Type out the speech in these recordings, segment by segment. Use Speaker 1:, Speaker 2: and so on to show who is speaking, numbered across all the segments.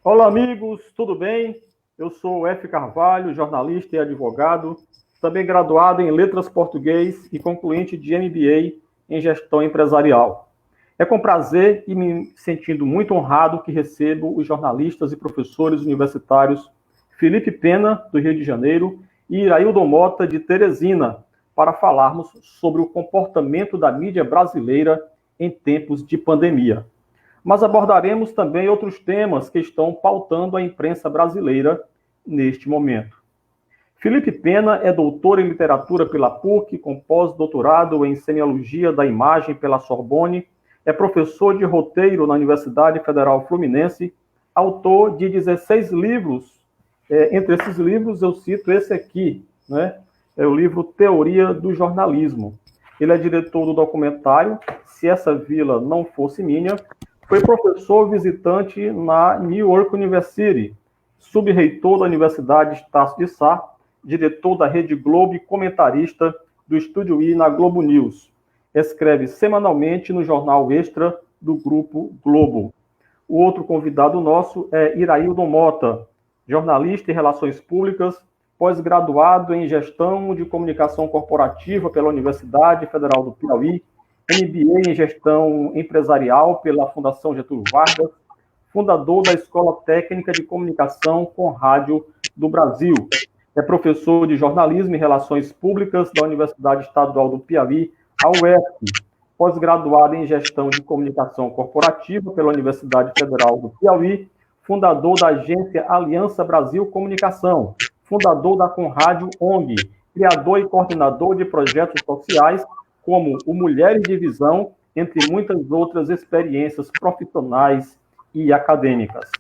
Speaker 1: Olá, amigos, tudo bem? Eu sou o F. Carvalho, jornalista e advogado, também graduado em Letras Português e concluinte de MBA em Gestão Empresarial. É com prazer e me sentindo muito honrado que recebo os jornalistas e professores universitários Felipe Pena, do Rio de Janeiro, e Iraildon Mota, de Teresina, para falarmos sobre o comportamento da mídia brasileira em tempos de pandemia. Mas abordaremos também outros temas que estão pautando a imprensa brasileira neste momento. Felipe Pena é doutor em literatura pela PUC, com pós-doutorado em semiologia da imagem pela Sorbonne, é professor de roteiro na Universidade Federal Fluminense, autor de 16 livros. Entre esses livros, eu cito esse aqui, né? É o livro Teoria do Jornalismo. Ele é diretor do documentário Se Essa Vila Não Fosse Minha, foi professor visitante na New York University, subreitor da Universidade Estácio de Sá, diretor da Rede Globo e comentarista do Estúdio I na Globo News. Escreve semanalmente no jornal Extra do Grupo Globo. O outro convidado nosso é Iraildon Mota, jornalista em Relações Públicas, pós-graduado em Gestão de Comunicação Corporativa pela Universidade Federal do Piauí, MBA em Gestão Empresarial pela Fundação Getúlio Vargas, fundador da Escola Técnica de Comunicação com Rádio do Brasil. É professor de Jornalismo e Relações Públicas da Universidade Estadual do Piauí, a UESP, pós-graduado em Gestão de Comunicação Corporativa pela Universidade Federal do Piauí, fundador da agência Aliança Brasil Comunicação, fundador da Conrádio ONG, criador e coordenador de projetos sociais como o Mulheres de Visão, entre muitas outras experiências profissionais e acadêmicas.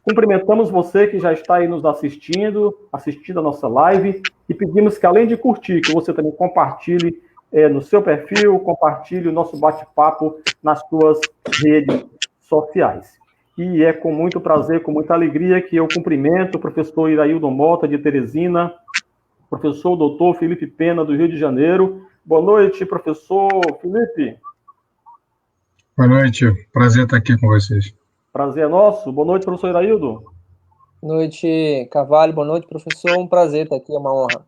Speaker 1: Cumprimentamos você que já está aí nos assistindo a nossa live, e pedimos que, além de curtir, que você também compartilhe no seu perfil, compartilhe o nosso bate-papo nas suas redes sociais. E é com muito prazer, com muita alegria, que eu cumprimento o professor Iraildon Mota, de Teresina, professor doutor Felipe Pena, do Rio de Janeiro. Boa noite, professor Felipe.
Speaker 2: Boa noite, prazer estar aqui com vocês.
Speaker 1: Prazer é nosso. Boa noite, professor Iraildon.
Speaker 3: Boa noite, Carvalho. Boa noite, professor. Um prazer estar aqui, é uma honra.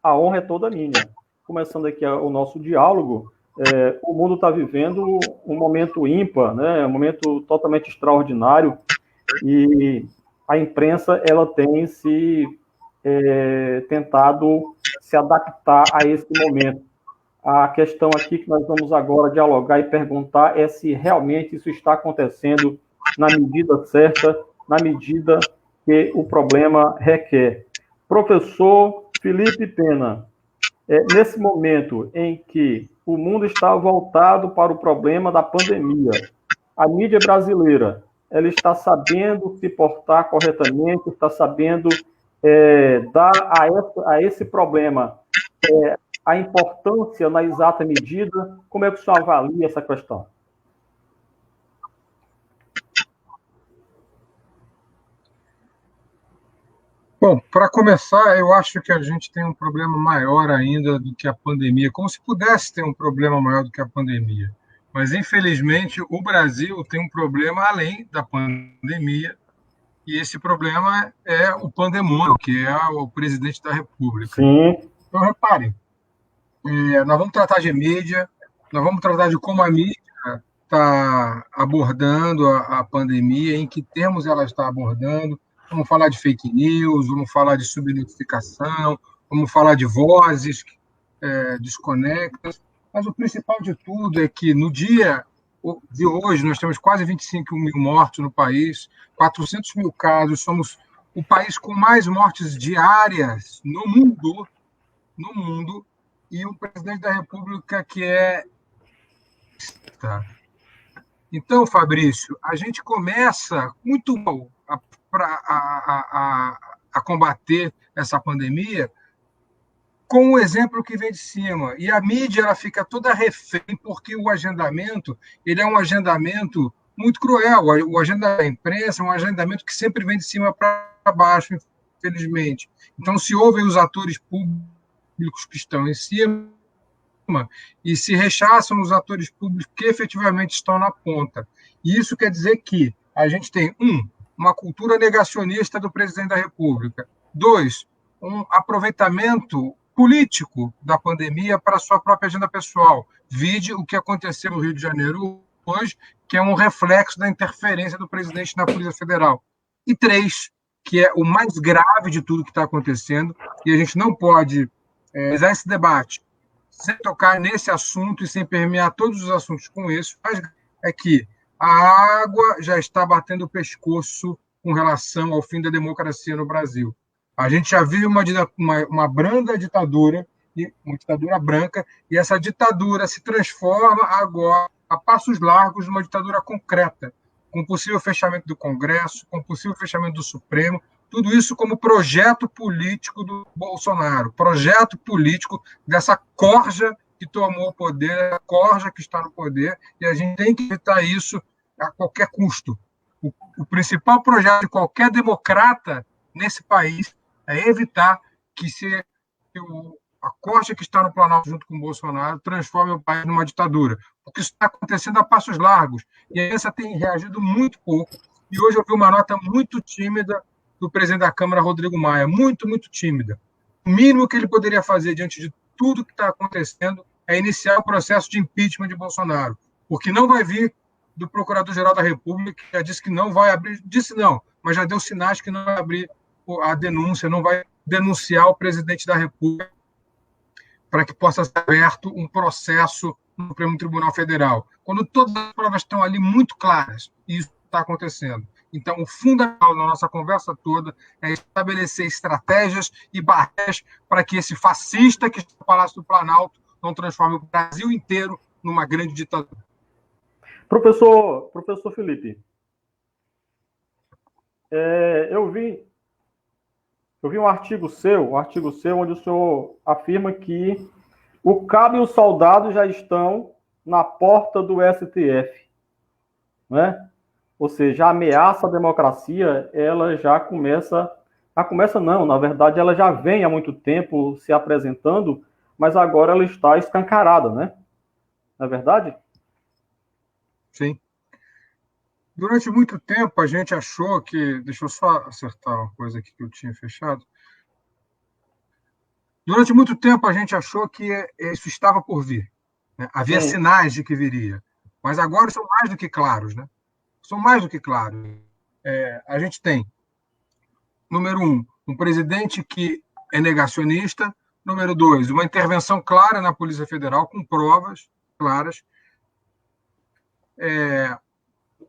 Speaker 1: A honra é toda minha. Começando aqui o nosso diálogo, o mundo está vivendo um momento ímpar, né? Um momento totalmente extraordinário, e a imprensa ela tem tentado se adaptar a esse momento. A questão aqui que nós vamos agora dialogar e perguntar é se realmente isso está acontecendo na medida certa, na medida que o problema requer. Professor Felipe Pena, nesse momento em que o mundo está voltado para o problema da pandemia, a mídia brasileira, ela está sabendo se portar corretamente, está sabendo dar a esse problema a importância na exata medida? Como é que o senhor avalia essa questão?
Speaker 2: Bom, para começar, eu acho que a gente tem um problema maior ainda do que a pandemia, como se pudesse ter um problema maior do que a pandemia. Mas, infelizmente, o Brasil tem um problema além da pandemia, e esse problema é o pandemônio, que é o presidente da República.
Speaker 1: Sim.
Speaker 2: Então, reparem, nós vamos tratar de mídia, nós vamos tratar de como a mídia está abordando a pandemia, em que termos ela está abordando. Vamos falar de fake news, vamos falar de subnotificação, vamos falar de vozes desconectas. Mas o principal de tudo é que no dia de hoje nós temos quase 25 mil mortos no país, 400 mil casos, somos o país com mais mortes diárias no mundo, e o presidente da República que é... Então, Fabrício, a gente começa muito mal a combater essa pandemia com o exemplo que vem de cima. E a mídia ela fica toda refém, porque o agendamento ele é um agendamento muito cruel. O agendamento da imprensa é um agendamento que sempre vem de cima para baixo, infelizmente. Então, se ouvem os atores públicos que estão em cima e se rechaçam os atores públicos que efetivamente estão na ponta. E isso quer dizer que a gente tem, uma cultura negacionista do presidente da República. 2, um aproveitamento político da pandemia para a sua própria agenda pessoal. Vide o que aconteceu no Rio de Janeiro hoje, que é um reflexo da interferência do presidente na Polícia Federal. E 3, que é o mais grave de tudo que está acontecendo, e a gente não pode realizar esse debate sem tocar nesse assunto e sem permear todos os assuntos com isso, é que a água já está batendo o pescoço com relação ao fim da democracia no Brasil. A gente já vive uma branda ditadura, uma ditadura branca, e essa ditadura se transforma agora, a passos largos, numa ditadura concreta, com possível fechamento do Congresso, com possível fechamento do Supremo, tudo isso como projeto político do Bolsonaro, projeto político dessa corja que tomou o poder, a corja que está no poder, e a gente tem que evitar isso a qualquer custo. O principal projeto de qualquer democrata nesse país é evitar que a corja que está no Planalto junto com o Bolsonaro transforme o país numa ditadura, porque isso está acontecendo a passos largos, e a imprensa tem reagido muito pouco, e hoje eu vi uma nota muito tímida do presidente da Câmara, Rodrigo Maia, muito, muito tímida. O mínimo que ele poderia fazer diante de tudo que está acontecendo é iniciar o processo de impeachment de Bolsonaro, porque não vai vir do Procurador-Geral da República, que já disse que não vai abrir, disse não, mas já deu sinais que não vai abrir a denúncia, não vai denunciar o presidente da República para que possa ser aberto um processo no Supremo Tribunal Federal, quando todas as provas estão ali muito claras, e isso está acontecendo. Então, o fundamental da nossa conversa toda é estabelecer estratégias e barreiras para que esse fascista que está no Palácio do Planalto não transforme o Brasil inteiro numa grande ditadura.
Speaker 1: Professor Felipe, eu vi um artigo seu onde o senhor afirma que o cabo e o soldado já estão na porta do STF, né? Ou seja, a ameaça à democracia, ela já começa não, na verdade ela já vem há muito tempo se apresentando, mas agora ela está escancarada, né? Não é verdade?
Speaker 2: Sim. Durante muito tempo a gente achou que... Deixa eu só acertar uma coisa aqui que eu tinha fechado. Durante muito tempo a gente achou que isso estava por vir, né? Havia sinais de que viria, mas agora são mais do que claros, né? São mais do que claros. A gente tem, número 1, um presidente que é negacionista, número 2, uma intervenção clara na Polícia Federal, com provas claras,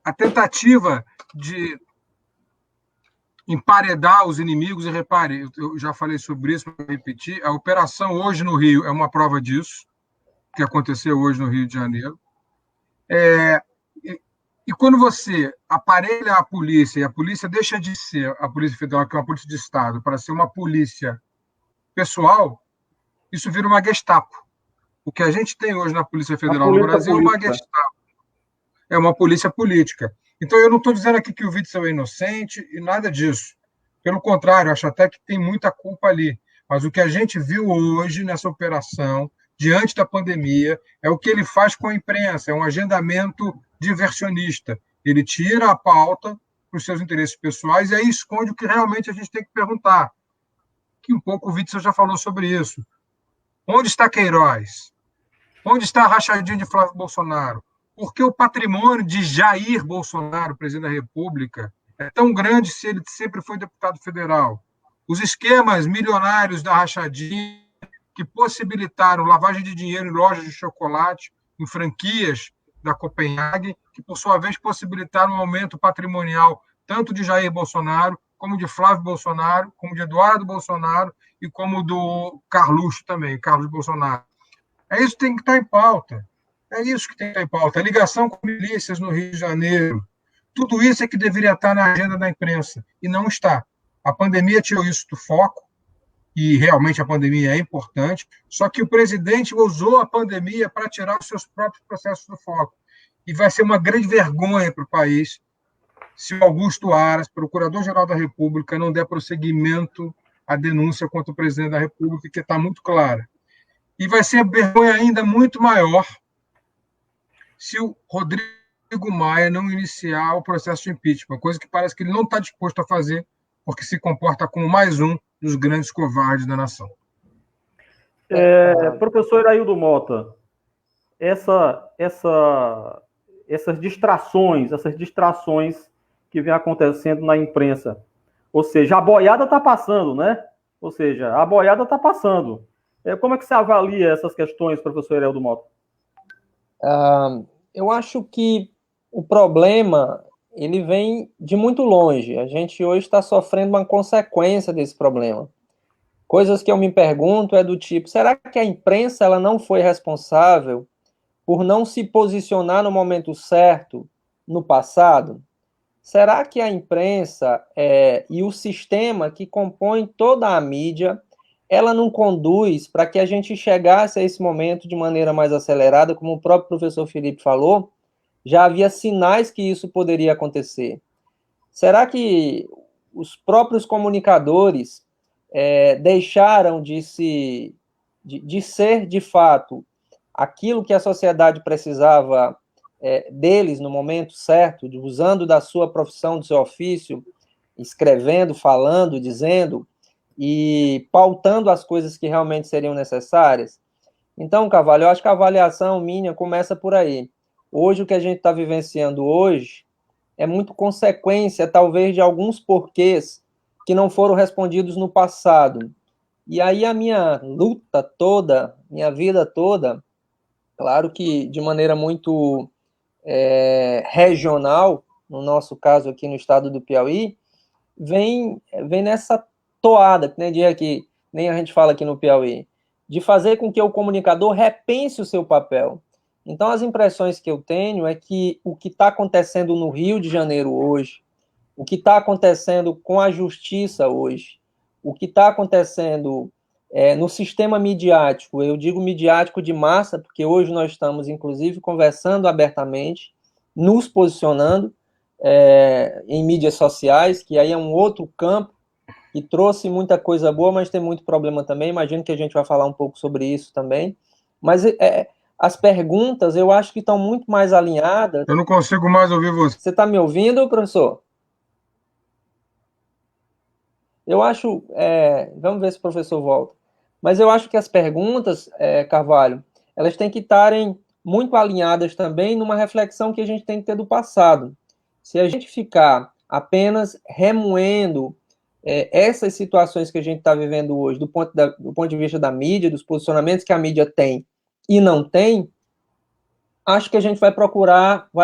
Speaker 2: a tentativa de emparedar os inimigos, e repare, eu já falei sobre isso, para repetir, a operação hoje no Rio é uma prova disso, que aconteceu hoje no Rio de Janeiro. E quando você aparelha a polícia, e a polícia deixa de ser a Polícia Federal, que é uma polícia de Estado, para ser uma polícia pessoal, isso vira uma Gestapo. O que a gente tem hoje na Polícia Federal no Brasil é uma Gestapo. É uma polícia política. Então, eu não estou dizendo aqui que o Witzel é inocente e nada disso. Pelo contrário, acho até que tem muita culpa ali. Mas o que a gente viu hoje nessa operação, diante da pandemia, é o que ele faz com a imprensa, é um agendamento diversionista. Ele tira a pauta para os seus interesses pessoais e aí esconde o que realmente a gente tem que perguntar. Que um pouco o Witzel já falou sobre isso. Onde está Queiroz? Onde está a rachadinha de Flávio Bolsonaro? Por que o patrimônio de Jair Bolsonaro, presidente da República, é tão grande se ele sempre foi deputado federal? Os esquemas milionários da rachadinha que possibilitaram lavagem de dinheiro em lojas de chocolate, em franquias da Copenhague, que, por sua vez, possibilitaram um aumento patrimonial tanto de Jair Bolsonaro, como de Flávio Bolsonaro, como de Eduardo Bolsonaro e como do Carluxo também, Carlos Bolsonaro. É isso que tem que estar em pauta. É isso que tem que estar em pauta. A ligação com milícias no Rio de Janeiro. Tudo isso é que deveria estar na agenda da imprensa, e não está. A pandemia tirou isso do foco, e realmente a pandemia é importante, só que o presidente usou a pandemia para tirar os seus próprios processos do foco. E vai ser uma grande vergonha para o país se o Augusto Aras, Procurador-Geral da República, não der prosseguimento à denúncia contra o presidente da República, que está muito clara. E vai ser vergonha ainda muito maior se o Rodrigo Maia não iniciar o processo de impeachment, coisa que parece que ele não está disposto a fazer, porque se comporta como mais um dos grandes covardes da nação.
Speaker 1: Professor Iraildo Mota, essas distrações que vem acontecendo na imprensa, ou seja, a boiada está passando, né? Ou seja, a boiada está passando. Como é que você avalia essas questões, professor Iraildo Mota?
Speaker 3: Eu acho que o problema ele vem de muito longe. A gente hoje está sofrendo uma consequência desse problema. Coisas que eu me pergunto é do tipo, será que a imprensa ela não foi responsável por não se posicionar no momento certo no passado? Será que a imprensa e o sistema que compõe toda a mídia, ela não conduz para que a gente chegasse a esse momento de maneira mais acelerada, como o próprio professor Felipe falou, já havia sinais que isso poderia acontecer. Será que os próprios comunicadores deixaram de ser, de fato, aquilo que a sociedade precisava deles no momento certo, usando da sua profissão, do seu ofício, escrevendo, falando, dizendo e pautando as coisas que realmente seriam necessárias? Então, Carvalho, eu acho que a avaliação minha começa por aí. Hoje, o que a gente está vivenciando hoje é muito consequência, talvez, de alguns porquês que não foram respondidos no passado. E aí a minha luta toda, minha vida toda, claro que de maneira muito regional, no nosso caso aqui no estado do Piauí, vem nessa toada, que nem a gente fala aqui no Piauí, de fazer com que o comunicador repense o seu papel. Então, as impressões que eu tenho é que o que está acontecendo no Rio de Janeiro hoje, o que está acontecendo com a justiça hoje, o que está acontecendo no sistema midiático, eu digo midiático de massa, porque hoje nós estamos, inclusive, conversando abertamente, nos posicionando em mídias sociais, que aí é um outro campo, que trouxe muita coisa boa, mas tem muito problema também. Imagino que a gente vai falar um pouco sobre isso também. Mas as perguntas, eu acho que estão muito mais alinhadas.
Speaker 2: Eu não consigo mais ouvir você.
Speaker 3: Você está me ouvindo, professor? Eu acho... vamos ver se o professor volta. Mas eu acho que as perguntas, Carvalho, elas têm que estarem muito alinhadas também numa reflexão que a gente tem que ter do passado. Se a gente ficar apenas remoendo essas situações que a gente está vivendo hoje, do ponto de vista da mídia, dos posicionamentos que a mídia tem e não tem, acho que a gente vai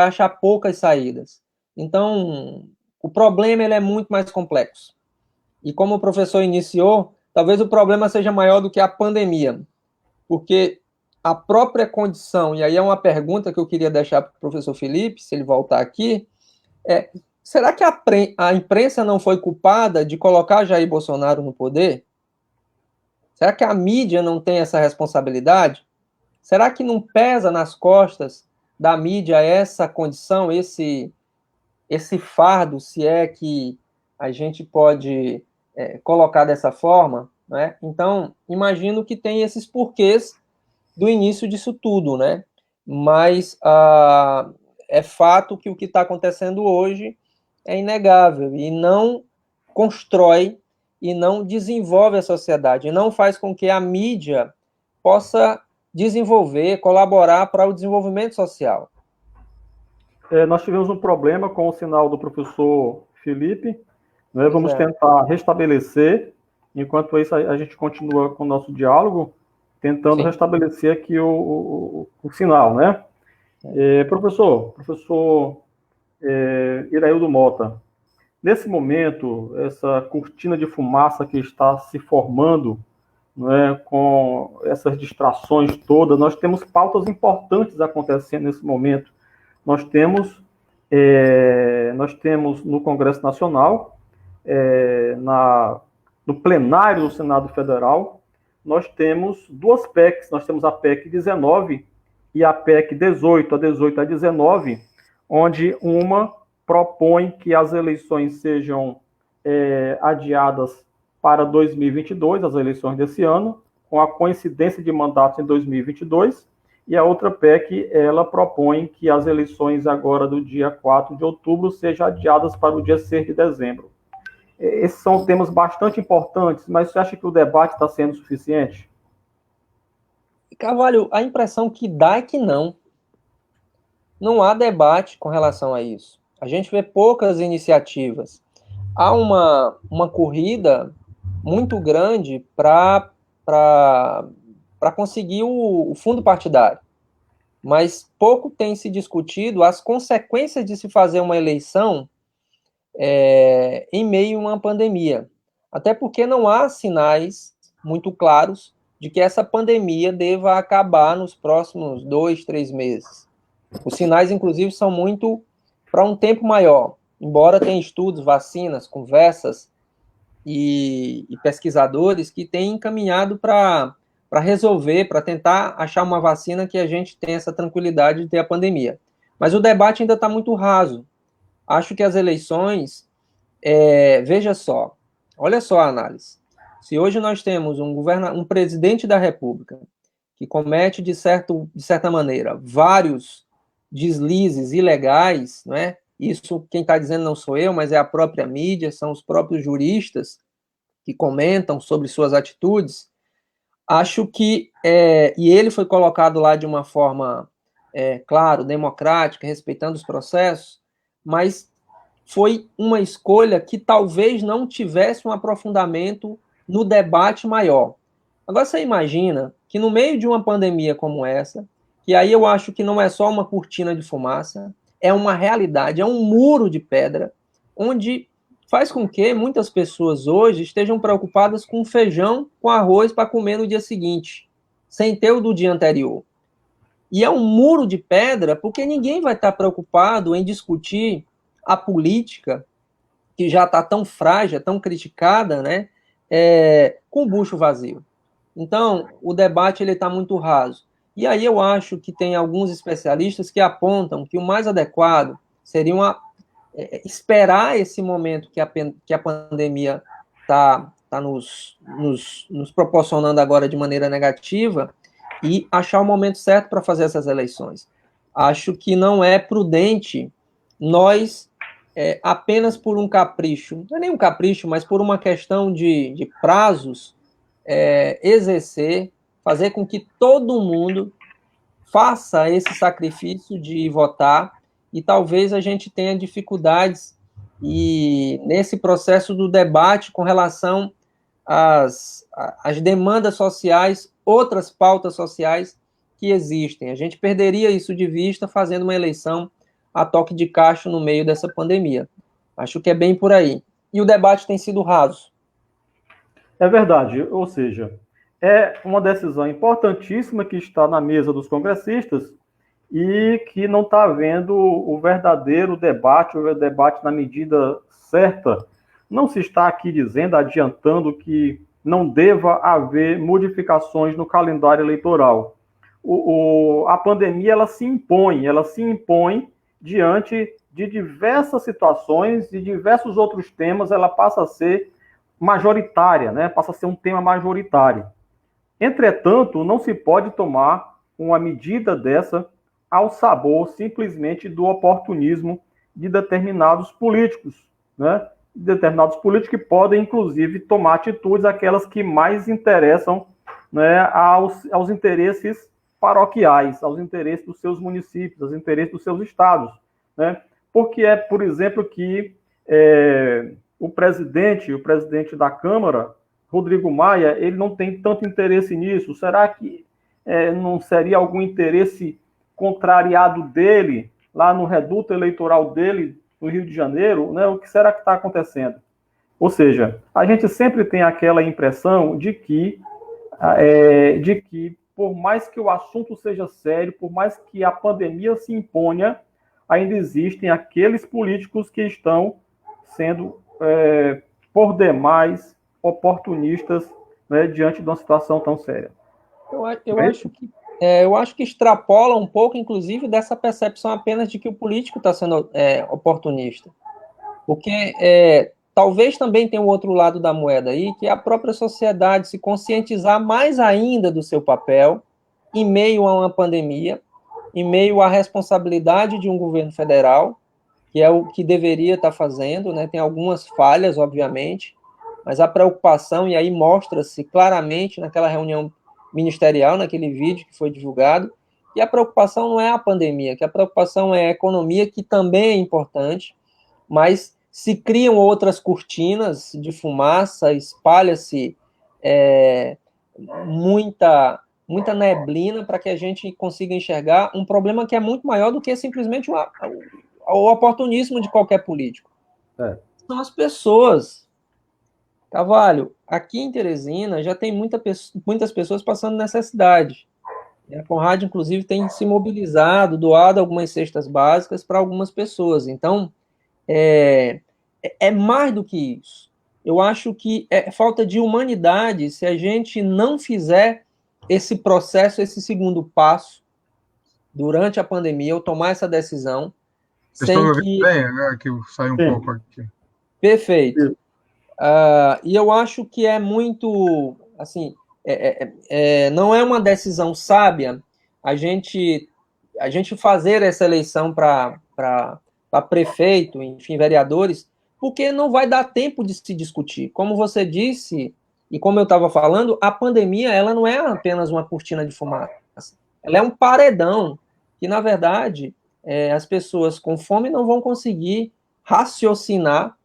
Speaker 3: achar poucas saídas. Então, o problema ele é muito mais complexo. E como o professor iniciou, talvez o problema seja maior do que a pandemia, porque a própria condição, e aí é uma pergunta que eu queria deixar para o professor Felipe, se ele voltar aqui, será que a imprensa não foi culpada de colocar Jair Bolsonaro no poder? Será que a mídia não tem essa responsabilidade? Será que não pesa nas costas da mídia essa condição, esse fardo, se é que a gente pode colocar dessa forma, né? Então, imagino que tem esses porquês do início disso tudo, né? Mas é fato que o que está acontecendo hoje é inegável e não constrói e não desenvolve a sociedade, e não faz com que a mídia possa desenvolver, colaborar para o desenvolvimento social.
Speaker 1: Nós tivemos um problema com o sinal do professor Felipe, né? Vamos tentar restabelecer. Enquanto isso, a gente continua com o nosso diálogo, tentando restabelecer aqui o sinal, né? Professor Iraildo Mota, nesse momento, essa cortina de fumaça que está se formando, né, com essas distrações todas, nós temos pautas importantes acontecendo nesse momento. Nós temos no Congresso Nacional, no plenário do Senado Federal, nós temos duas PECs. Nós temos a PEC 19 e a PEC 18, a 18 a 19, onde uma propõe que as eleições sejam adiadas para 2022, as eleições desse ano, com a coincidência de mandatos em 2022, e a outra PEC, ela propõe que as eleições agora do dia 4 de outubro sejam adiadas para o dia 6 de dezembro. Esses são temas bastante importantes, mas você acha que o debate está sendo suficiente?
Speaker 3: Carvalho, a impressão que dá é que não. Não há debate com relação a isso. A gente vê poucas iniciativas. Há uma corrida muito grande para conseguir o fundo partidário. Mas pouco tem se discutido as consequências de se fazer uma eleição em meio a uma pandemia. Até porque não há sinais muito claros de que essa pandemia deva acabar nos próximos 2, 3 meses. Os sinais, inclusive, são muito para um tempo maior. Embora tenha estudos, vacinas, conversas e pesquisadores que têm encaminhado para resolver, para tentar achar uma vacina que a gente tenha essa tranquilidade de ter a pandemia. Mas o debate ainda está muito raso. Acho que as eleições, veja só, olha só a análise. Se hoje nós temos um presidente da República que comete, de certa maneira, vários deslizes ilegais, não é? Isso quem está dizendo não sou eu, mas é a própria mídia, são os próprios juristas que comentam sobre suas atitudes. Acho que, e ele foi colocado lá de uma forma, claro, democrática, respeitando os processos, mas foi uma escolha que talvez não tivesse um aprofundamento no debate maior. Agora você imagina que no meio de uma pandemia como essa, que aí eu acho que não é só uma cortina de fumaça, é uma realidade, é um muro de pedra, onde faz com que muitas pessoas hoje estejam preocupadas com feijão com arroz para comer no dia seguinte, sem ter o do dia anterior. E é um muro de pedra porque ninguém vai estar preocupado em discutir a política, que já está tão frágil, tão criticada, né, com o bucho vazio. Então, o debate está muito raso. E aí eu acho que tem alguns especialistas que apontam que o mais adequado seria esperar esse momento que a pandemia está nos proporcionando agora de maneira negativa e achar o momento certo para fazer essas eleições. Acho que não é prudente nós, apenas por um capricho, não é nem um capricho, mas por uma questão de prazos, fazer com que todo mundo faça esse sacrifício de votar, e talvez a gente tenha dificuldades nesse processo do debate com relação às demandas sociais, outras pautas sociais que existem. A gente perderia isso de vista fazendo uma eleição a toque de caixa no meio dessa pandemia. Acho que é bem por aí. E o debate tem sido raso.
Speaker 1: É verdade, ou seja, é uma decisão importantíssima que está na mesa dos congressistas e que não está havendo o verdadeiro debate, o debate na medida certa. Não se está aqui dizendo, adiantando que não deva haver modificações no calendário eleitoral. A pandemia ela se impõe diante de diversas situações e diversos outros temas, ela passa a ser majoritária, né? Passa a ser um tema majoritário. Entretanto, não se pode tomar uma medida dessa ao sabor simplesmente do oportunismo de determinados políticos, né? Determinados políticos que podem, inclusive, tomar atitudes aquelas que mais interessam, né, aos interesses paroquiais, aos interesses dos seus municípios, aos interesses dos seus estados, né? Porque por exemplo, que o presidente da Câmara, Rodrigo Maia, ele não tem tanto interesse nisso. Será que não seria algum interesse contrariado dele, lá no reduto eleitoral dele, no Rio de Janeiro, né? O que será que está acontecendo? Ou seja, a gente sempre tem aquela impressão de que por mais que o assunto seja sério, por mais que a pandemia se imponha, ainda existem aqueles políticos que estão sendo, por demais, oportunistas, né, diante de uma situação tão séria.
Speaker 3: Eu acho que eu acho que extrapola um pouco, inclusive, dessa percepção apenas de que o político está sendo oportunista. Porque talvez também tenha um outro lado da moeda aí, que é a própria sociedade se conscientizar mais ainda do seu papel em meio a uma pandemia, em meio à responsabilidade de um governo federal, que é o que deveria estar fazendo, né? Tem algumas falhas, obviamente, mas a preocupação, e aí mostra-se claramente naquela reunião ministerial, naquele vídeo que foi divulgado, que a preocupação não é a pandemia, que a preocupação é a economia, que também é importante, mas se criam outras cortinas de fumaça, espalha-se muita neblina para que a gente consiga enxergar um problema que é muito maior do que simplesmente o oportunismo de qualquer político. São as pessoas. Carvalho, aqui em Teresina já tem muitas pessoas passando necessidade. A Conrad, inclusive, tem se mobilizado, doado algumas cestas básicas para algumas pessoas. Então, é mais do que isso. Eu acho que é falta de humanidade se a gente não fizer esse processo, esse segundo passo, durante a pandemia, eu tomar essa decisão.
Speaker 2: Vocês estão me ouvindo bem? Que eu saio um pouco aqui.
Speaker 3: Perfeito. E eu acho que é muito, assim, não é uma decisão sábia a gente fazer essa eleição para prefeito, enfim, vereadores, porque não vai dar tempo de se discutir. Como você disse, e como eu estava falando, a pandemia ela não é apenas uma cortina de fumaça, ela é um paredão que, na verdade, as pessoas com fome não vão conseguir raciocinar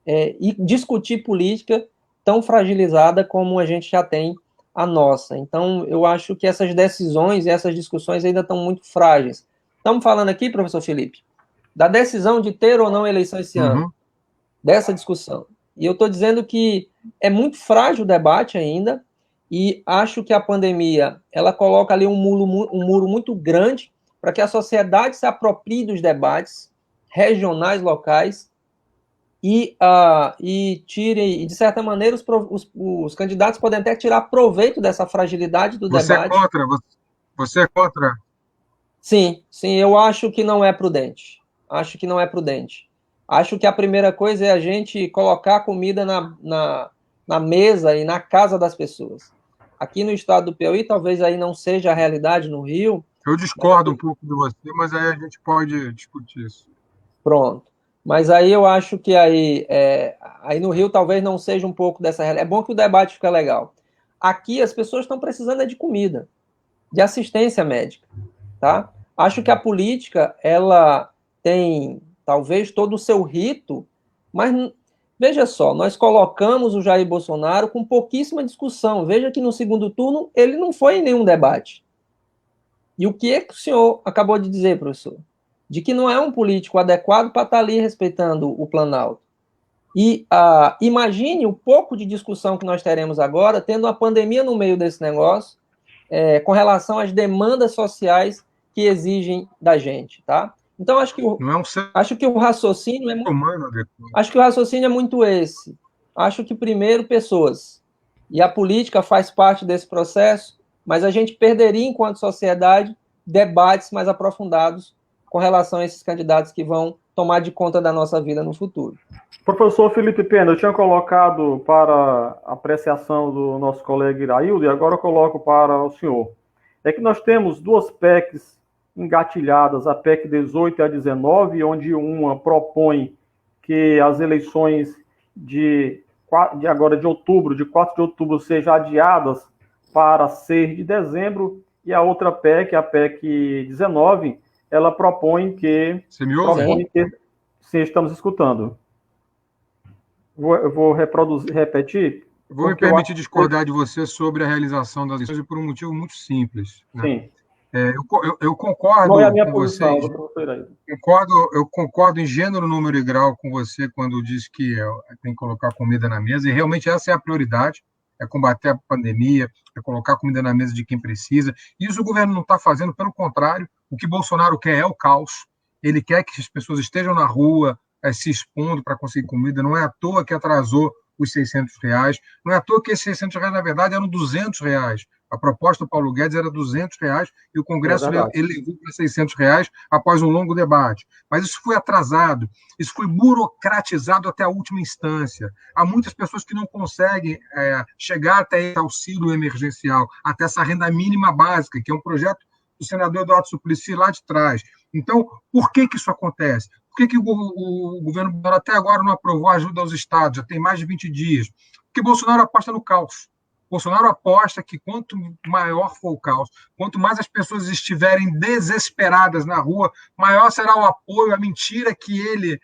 Speaker 3: e discutir política tão fragilizada como a gente já tem a nossa. Então, eu acho que essas decisões e essas discussões ainda estão muito frágeis. Estamos falando aqui, professor Felipe, da decisão de ter ou não eleição esse ano, dessa discussão. E eu estou dizendo que é muito frágil o debate ainda, e acho que a pandemia ela coloca ali um muro muito grande para que a sociedade se aproprie dos debates regionais, locais, e tire, de certa maneira, os candidatos podem até tirar proveito dessa fragilidade do debate.
Speaker 2: Você é contra?
Speaker 3: Sim, eu acho que não é prudente. Acho que a primeira coisa é a gente colocar a comida na mesa e na casa das pessoas. Aqui no estado do Piauí, talvez aí não seja a realidade no Rio.
Speaker 2: Eu discordo um pouco de você, mas aí a gente pode discutir isso.
Speaker 3: Pronto. Mas aí eu acho que aí no Rio talvez não seja um pouco dessa realidade. É bom que o debate fica legal. Aqui as pessoas estão precisando de comida, de assistência médica, tá? Acho que a política, ela tem talvez todo o seu rito, mas veja só, nós colocamos o Jair Bolsonaro com pouquíssima discussão. Veja que no segundo turno ele não foi em nenhum debate. E o que é que o senhor acabou de dizer, professor? De que não é um político adequado para estar ali respeitando o Planalto. E imagine o pouco de discussão que nós teremos agora, tendo uma pandemia no meio desse negócio, com relação às demandas sociais que exigem da gente, tá? Então, acho que o raciocínio é muito esse. Acho que, primeiro, pessoas. E a política faz parte desse processo, mas a gente perderia, enquanto sociedade, debates mais aprofundados com relação a esses candidatos que vão tomar de conta da nossa vida no futuro.
Speaker 1: Professor Felipe Pena, eu tinha colocado para apreciação do nosso colega Iraildo, e agora eu coloco para o senhor. É que nós temos duas PECs engatilhadas, a PEC 18 e a 19, onde uma propõe que as eleições de 4 de outubro, sejam adiadas para 6 de dezembro, e a outra PEC, a PEC 19, ela propõe que...
Speaker 2: Você me ouve?
Speaker 1: Sim, estamos escutando. Eu vou repetir.
Speaker 2: Vou me permitir discordar de você sobre a realização das eleições por um motivo muito simples. Né?
Speaker 1: Sim.
Speaker 2: Eu concordo
Speaker 1: Qual é a minha
Speaker 2: com
Speaker 1: posição,
Speaker 2: vocês.
Speaker 1: professor?
Speaker 2: Eu concordo em gênero, número e grau com você quando diz que tem que colocar comida na mesa, e realmente essa é a prioridade, é combater a pandemia, é colocar comida na mesa de quem precisa. Isso o governo não está fazendo, pelo contrário, o que Bolsonaro quer é o caos. Ele quer que as pessoas estejam na rua, se expondo para conseguir comida. Não é à toa que atrasou os R$ 600. Não é à toa que esses R$ 600, na verdade, eram R$ 200. A proposta do Paulo Guedes era R$ 200 e o Congresso elevou para R$ 600 após um longo debate. Mas isso foi atrasado, isso foi burocratizado até a última instância. Há muitas pessoas que não conseguem chegar até esse auxílio emergencial, até essa renda mínima básica, que é um projeto do senador Eduardo Suplicy lá de trás. Então, por que isso acontece? Por que o governo Bolsonaro até agora não aprovou a ajuda aos estados? Já tem mais de 20 dias. Porque Bolsonaro aposta no caos. Bolsonaro aposta que quanto maior for o caos, quanto mais as pessoas estiverem desesperadas na rua, maior será o apoio à mentira que ele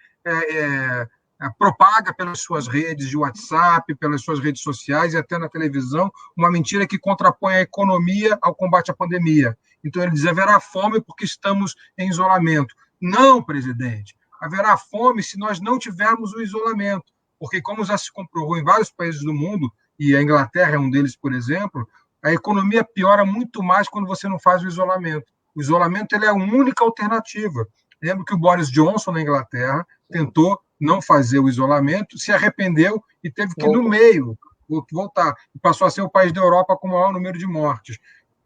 Speaker 2: propaga pelas suas redes de WhatsApp, pelas suas redes sociais e até na televisão, uma mentira que contrapõe a economia ao combate à pandemia. Então ele diz, haverá fome porque estamos em isolamento. Não, presidente, haverá fome se nós não tivermos o isolamento, porque como já se comprovou em vários países do mundo, e a Inglaterra é um deles, por exemplo, a economia piora muito mais quando você não faz o isolamento. O isolamento ele é a única alternativa. Lembro que o Boris Johnson, na Inglaterra, tentou não fazer o isolamento, se arrependeu e teve que, no meio, voltar. E passou a ser o país da Europa com o maior número de mortes.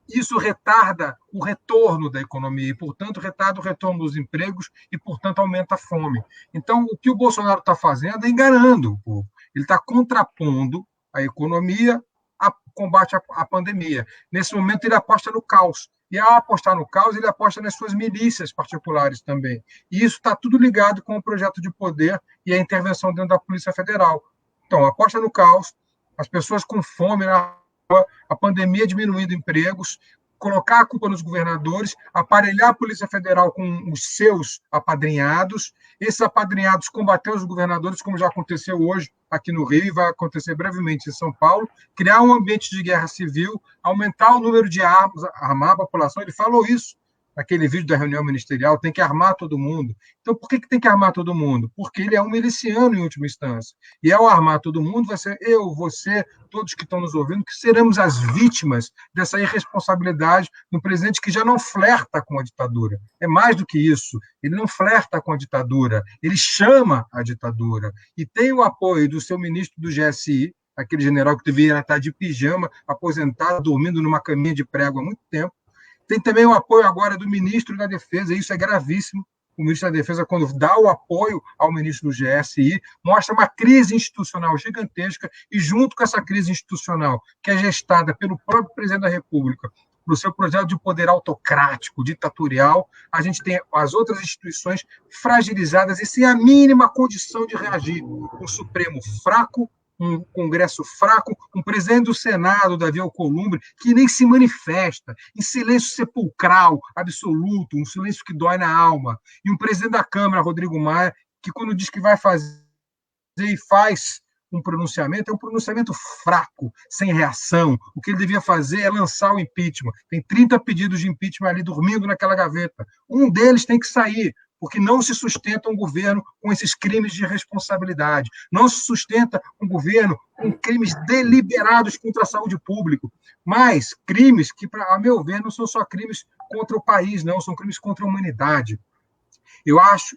Speaker 2: Isso retarda o retorno da economia e, portanto, retarda o retorno dos empregos e, portanto, aumenta a fome. Então, o que o Bolsonaro está fazendo é enganando o povo. Ele está contrapondo a economia ao combate à pandemia. Nesse momento, ele aposta no caos. E, ao apostar no caos, ele aposta nas suas milícias particulares também. E isso está tudo ligado com o projeto de poder e a intervenção dentro da Polícia Federal. Então, aposta no caos, as pessoas com fome na rua, a pandemia diminuindo empregos, colocar a culpa nos governadores, aparelhar a Polícia Federal com os seus apadrinhados, esses apadrinhados combater os governadores, como já aconteceu hoje aqui no Rio e vai acontecer brevemente em São Paulo, criar um ambiente de guerra civil, aumentar o número de armas, armar a população. Ele falou isso naquele vídeo da reunião ministerial, tem que armar todo mundo. Então, por que tem que armar todo mundo? Porque ele é um miliciano, em última instância. E ao armar todo mundo, vai ser eu, você, todos que estão nos ouvindo, que seremos as vítimas dessa irresponsabilidade do presidente que já não flerta com a ditadura. É mais do que isso. Ele não flerta com a ditadura, ele chama a ditadura. E tem o apoio do seu ministro do GSI, aquele general que deveria estar de pijama, aposentado, dormindo numa caminha de prego há muito tempo. Tem também o apoio agora do ministro da Defesa, e isso é gravíssimo. O ministro da Defesa, quando dá o apoio ao ministro do GSI, mostra uma crise institucional gigantesca, e junto com essa crise institucional, que é gestada pelo próprio presidente da República, no seu projeto de poder autocrático, ditatorial, a gente tem as outras instituições fragilizadas e sem a mínima condição de reagir. Um Supremo fraco, um Congresso fraco, um presidente do Senado, Davi Alcolumbre, que nem se manifesta, em silêncio sepulcral, absoluto, um silêncio que dói na alma, e um presidente da Câmara, Rodrigo Maia, que quando diz que vai fazer e faz um pronunciamento, é um pronunciamento fraco, sem reação. O que ele devia fazer é lançar o impeachment. Tem 30 pedidos de impeachment ali dormindo naquela gaveta. Um deles tem que sair, porque não se sustenta um governo com esses crimes de responsabilidade. Não se sustenta um governo com crimes deliberados contra a saúde pública. Mas crimes que, a meu ver, não são só crimes contra o país, não, são crimes contra a humanidade. Eu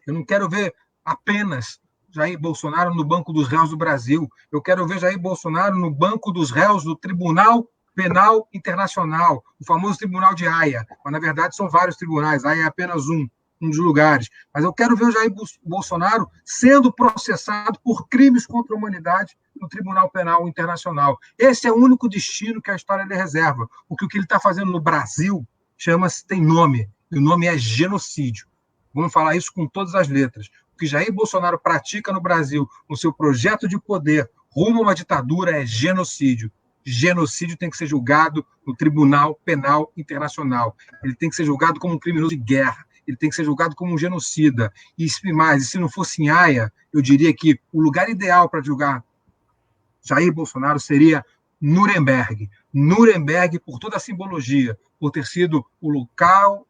Speaker 2: não quero ver apenas Jair Bolsonaro no banco dos réus do Brasil. Eu quero ver Jair Bolsonaro no banco dos réus do Tribunal Penal Internacional, o famoso Tribunal de Haia. Mas, na verdade, são vários tribunais, Haia é apenas um dos lugares. Mas eu quero ver o Jair Bolsonaro sendo processado por crimes contra a humanidade no Tribunal Penal Internacional. Esse é o único destino que a história lhe reserva. Porque o que ele está fazendo no Brasil tem nome, e o nome é genocídio. Vamos falar isso com todas as letras. O que Jair Bolsonaro pratica no Brasil, no seu projeto de poder rumo a uma ditadura, é genocídio. Genocídio tem que ser julgado no Tribunal Penal Internacional. Ele tem que ser julgado como um criminoso de guerra. Ele tem que ser julgado como um genocida. E se não fosse em Haia, eu diria que o lugar ideal para julgar Jair Bolsonaro seria Nuremberg. Nuremberg, por toda a simbologia, por ter sido o local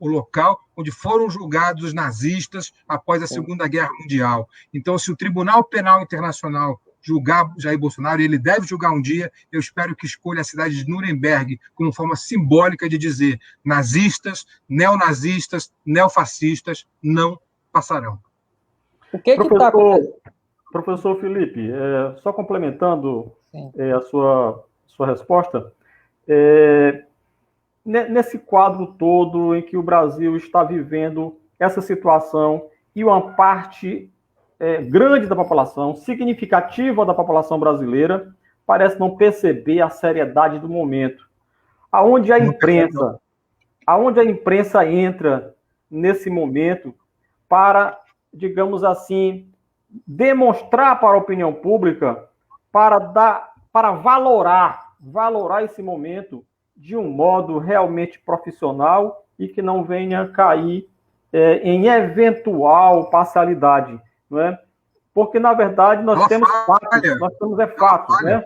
Speaker 2: onde foram julgados os nazistas após a Segunda Guerra Mundial. Então, se o Tribunal Penal Internacional julgar Jair Bolsonaro, e ele deve julgar um dia, eu espero que escolha a cidade de Nuremberg como forma simbólica de dizer: nazistas, neonazistas, neofascistas não passarão.
Speaker 3: O que está acontecendo?
Speaker 1: Professor Felipe, só complementando
Speaker 3: Sim.
Speaker 1: a sua resposta, nesse quadro todo em que o Brasil está vivendo essa situação e uma parte grande da população, significativa da população brasileira, parece não perceber a seriedade do momento. Aonde a imprensa entra nesse momento para, digamos assim, demonstrar para a opinião pública, para valorar esse momento de um modo realmente profissional e que não venha cair em eventual parcialidade, não é? Porque, na verdade, nós temos fatos, né?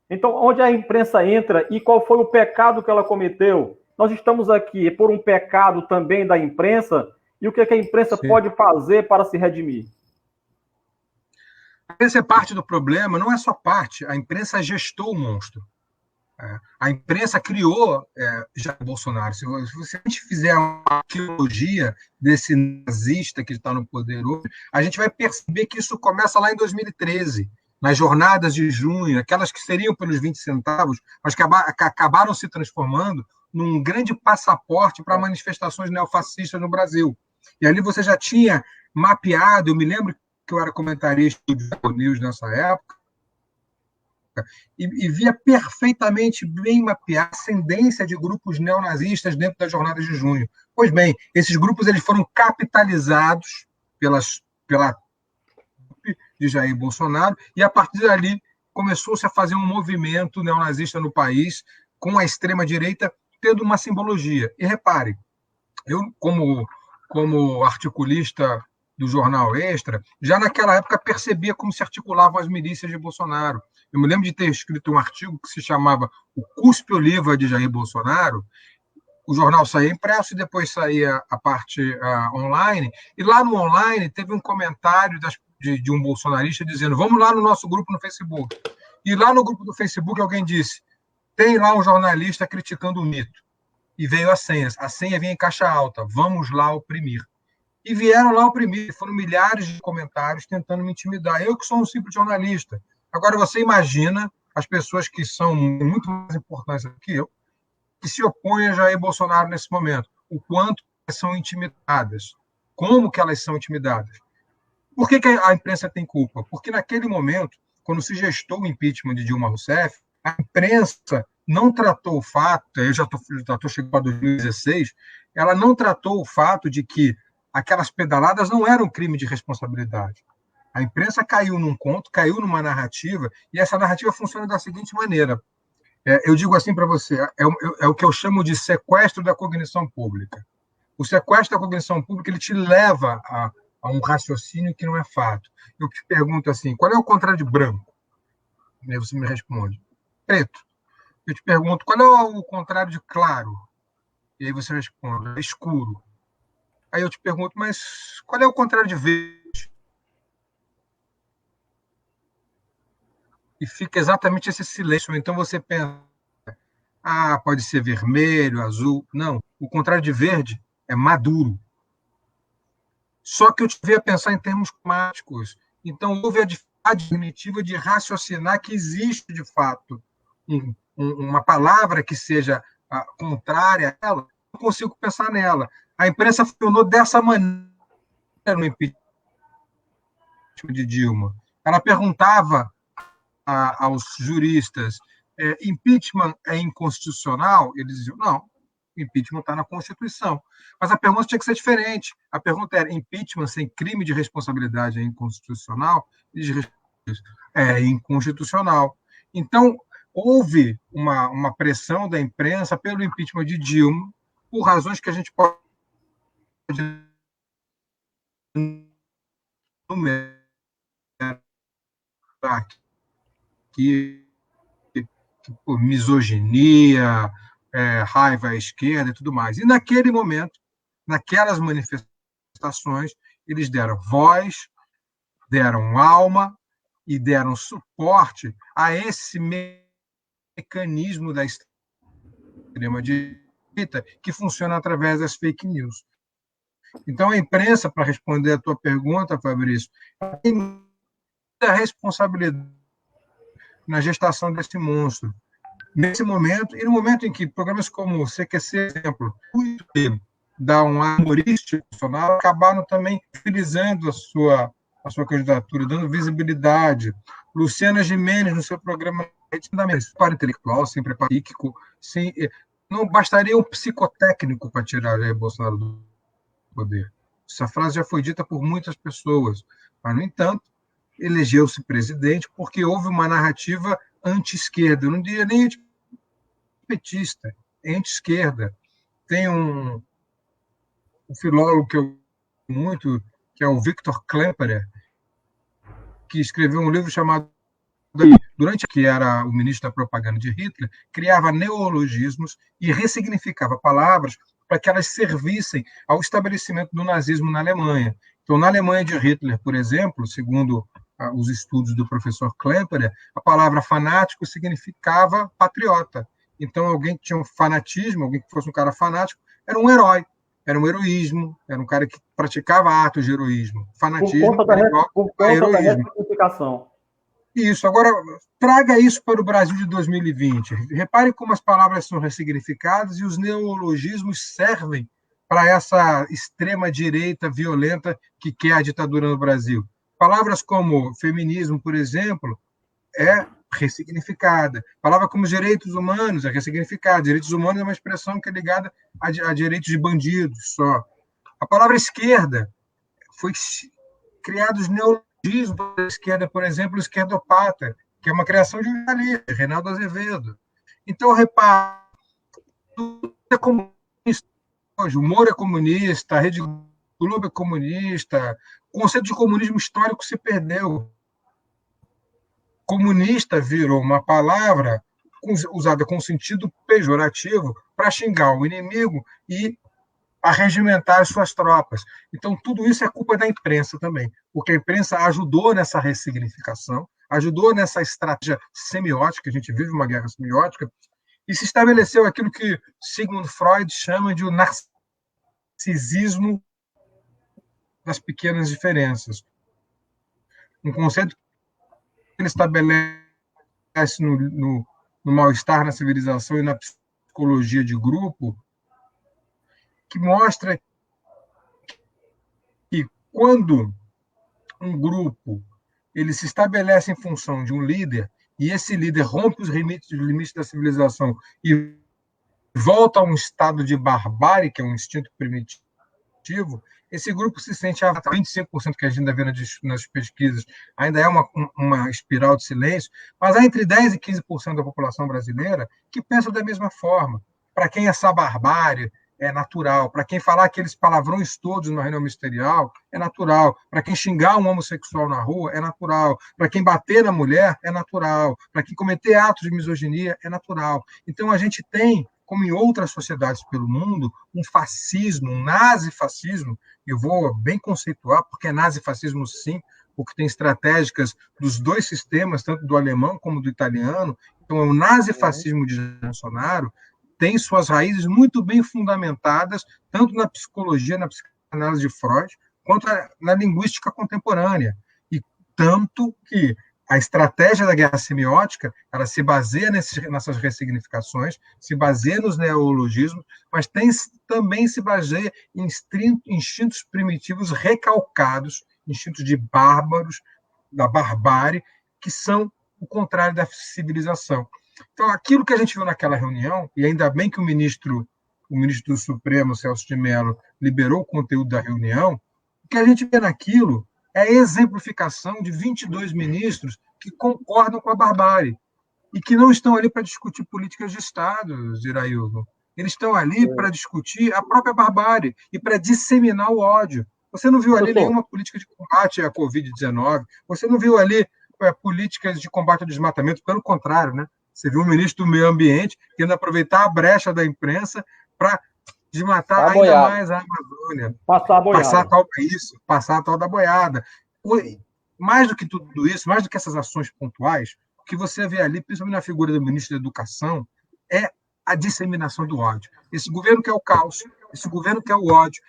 Speaker 1: Então, onde a imprensa entra e qual foi o pecado que ela cometeu? Nós estamos aqui por um pecado também da imprensa, e o que a imprensa pode fazer para se redimir?
Speaker 2: A imprensa é parte do problema, não é só parte, a imprensa gestou o monstro. A imprensa criou Jair Bolsonaro. Se a gente fizer uma arqueologia desse nazista que está no poder hoje, a gente vai perceber que isso começa lá em 2013, nas jornadas de junho, aquelas que seriam pelos 20 centavos, mas que acabaram se transformando num grande passaporte para manifestações neofascistas no Brasil. E ali você já tinha mapeado, eu me lembro que eu era comentarista do Globo News nessa época, e via perfeitamente bem mapear a ascendência de grupos neonazistas dentro das jornadas de junho. Pois bem, esses grupos eles foram capitalizados pela de Jair Bolsonaro, e a partir dali começou-se a fazer um movimento neonazista no país, com a extrema-direita tendo uma simbologia. E repare, eu, como articulista do jornal Extra, já naquela época percebia como se articulavam as milícias de Bolsonaro. Eu me lembro de ter escrito um artigo que se chamava O Cuspe Oliva de Jair Bolsonaro. O jornal saía impresso e depois saía a parte online. E lá no online teve um comentário de um bolsonarista dizendo: vamos lá no nosso grupo no Facebook. E lá no grupo do Facebook alguém disse: tem lá um jornalista criticando o mito. E veio a senha. A senha vinha em caixa alta: vamos lá oprimir. E vieram lá oprimir. Foram milhares de comentários tentando me intimidar. Eu que sou um simples jornalista. Agora você imagina as pessoas que são muito mais importantes do que eu, que se opõem a Jair Bolsonaro nesse momento. O quanto elas são intimidadas. Como que elas são intimidadas. Por que a imprensa tem culpa? Porque naquele momento, quando se gestou o impeachment de Dilma Rousseff, a imprensa não tratou o fato, eu já estou chegando para 2016, ela não tratou o fato de que aquelas pedaladas não eram crime de responsabilidade. A imprensa caiu num conto, caiu numa narrativa, e essa narrativa funciona da seguinte maneira. Eu digo assim para você, é o que eu chamo de sequestro da cognição pública. O sequestro da cognição pública ele te leva a um raciocínio que não é fato. Eu te pergunto assim, qual é o contrário de branco? E aí você me responde, preto. Eu te pergunto, qual é o contrário de claro? E aí você responde, escuro. Aí eu te pergunto, mas qual é o contrário de verde? E fica exatamente esse silêncio. Então você pensa, pode ser vermelho, azul. Não, o contrário de verde é maduro. Só que eu tive a pensar em termos climáticos. Então houve a dificuldade cognitiva de raciocinar que existe, de fato, uma palavra que seja contrária a ela. Não consigo pensar nela. A imprensa funcionou dessa maneira no impeachment de Dilma. Ela perguntava aos juristas: impeachment é inconstitucional? Eles diziam: não, impeachment está na Constituição. Mas a pergunta tinha que ser diferente. A pergunta era: impeachment sem crime de responsabilidade é inconstitucional? Eles respondiam: é inconstitucional. Então, houve uma pressão da imprensa pelo impeachment de Dilma, por razões que a gente pode que por misoginia, raiva à esquerda e tudo mais. E naquele momento, naquelas manifestações, eles deram voz, deram alma e deram suporte a esse mecanismo da extrema-direita que funciona através das fake news. Então, a imprensa, para responder a tua pergunta, Fabrício, tem a responsabilidade na gestação desse monstro. Nesse momento, e no momento em que programas como o CQC, exemplo, dá um ar humorístico, acabaram também utilizando a sua candidatura, dando visibilidade. Luciana Gimenez, no seu programa para intelectual, sem preparo psíquico, não bastaria um psicotécnico para tirar Jair Bolsonaro do poder. Essa frase já foi dita por muitas pessoas, mas, no entanto, elegeu-se presidente porque houve uma narrativa anti-esquerda, eu não diria nem antipetista, é anti-esquerda. Tem um filólogo que eu muito, que é o Victor Klemperer, que escreveu um livro chamado durante que era o ministro da propaganda de Hitler, criava neologismos e ressignificava palavras para que elas servissem ao estabelecimento do nazismo na Alemanha. Então, na Alemanha de Hitler, por exemplo, segundo os estudos do professor Klemperer, a palavra fanático significava patriota. Então, alguém que tinha um fanatismo, alguém que fosse um cara fanático, era um herói, era um heroísmo, era um cara que praticava atos de heroísmo. Fanatismo
Speaker 1: por conta da ressignificação.
Speaker 2: Isso. Agora, traga isso para o Brasil de 2020. Repare como as palavras são ressignificadas e os neologismos servem para essa extrema-direita violenta que quer a ditadura no Brasil. Palavras como feminismo, por exemplo, é ressignificada. Palavra como direitos humanos é ressignificada. Direitos humanos é uma expressão que é ligada a direitos de bandidos só. A palavra esquerda foi criada os neologismos da esquerda, por exemplo, o esquerdopata, que é uma criação de um jornalista, Reinaldo Azevedo. Então, repara, tudo é comunista hoje. O Moro é comunista, a Rede Globo é comunista, o conceito de comunismo histórico se perdeu. Comunista virou uma palavra usada com sentido pejorativo para xingar o inimigo e arregimentar as suas tropas. Então, tudo isso é culpa da imprensa também, porque a imprensa ajudou nessa ressignificação, ajudou nessa estratégia semiótica, a gente vive uma guerra semiótica, e se estabeleceu aquilo que Sigmund Freud chama de o narcisismo das pequenas diferenças. Um conceito que ele estabelece no mal-estar na civilização e na psicologia de grupo, que mostra que quando um grupo ele se estabelece em função de um líder e esse líder rompe os limites da civilização e volta a um estado de barbárie, que é um instinto primitivo, esse grupo se sente a 25% que a gente ainda vê nas pesquisas, ainda é uma espiral de silêncio, mas há entre 10% e 15% da população brasileira que pensa da mesma forma. Para quem essa barbárie é natural. Para quem falar aqueles palavrões todos na reunião ministerial, é natural. Para quem xingar um homossexual na rua, é natural. Para quem bater na mulher, é natural. Para quem cometer atos de misoginia, é natural. Então, a gente tem, como em outras sociedades pelo mundo, um fascismo, um nazifascismo, eu vou bem conceituar, porque é nazifascismo sim, porque tem estratégicas dos dois sistemas, tanto do alemão como do italiano. Então, o nazifascismo de Bolsonaro tem suas raízes muito bem fundamentadas, tanto na psicologia, na psicanálise de Freud, quanto na linguística contemporânea. E tanto que a estratégia da guerra semiótica ela se baseia nessas ressignificações, se baseia nos neologismos, mas também se baseia em instintos primitivos recalcados, instintos de bárbaros, da barbárie, que são o contrário da civilização. Então, aquilo que a gente viu naquela reunião, e ainda bem que o ministro do Supremo, Celso de Mello, liberou o conteúdo da reunião, o que a gente vê naquilo é a exemplificação de 22 ministros que concordam com a barbárie e que não estão ali para discutir políticas de Estado, Ziraildo. Eles estão ali para discutir a própria barbárie e para disseminar o ódio. Você não viu ali nenhuma política de combate à Covid-19, você não viu ali políticas de combate ao desmatamento, pelo contrário, né? Você viu o ministro do Meio Ambiente querendo aproveitar a brecha da imprensa para desmatar ainda mais a Amazônia.
Speaker 1: Passar a boiada.
Speaker 2: Passar a tal da boiada. Mais do que tudo isso, mais do que essas ações pontuais, o que você vê ali, principalmente na figura do ministro da Educação, é a disseminação do ódio. Esse governo quer o caos, esse governo quer o ódio,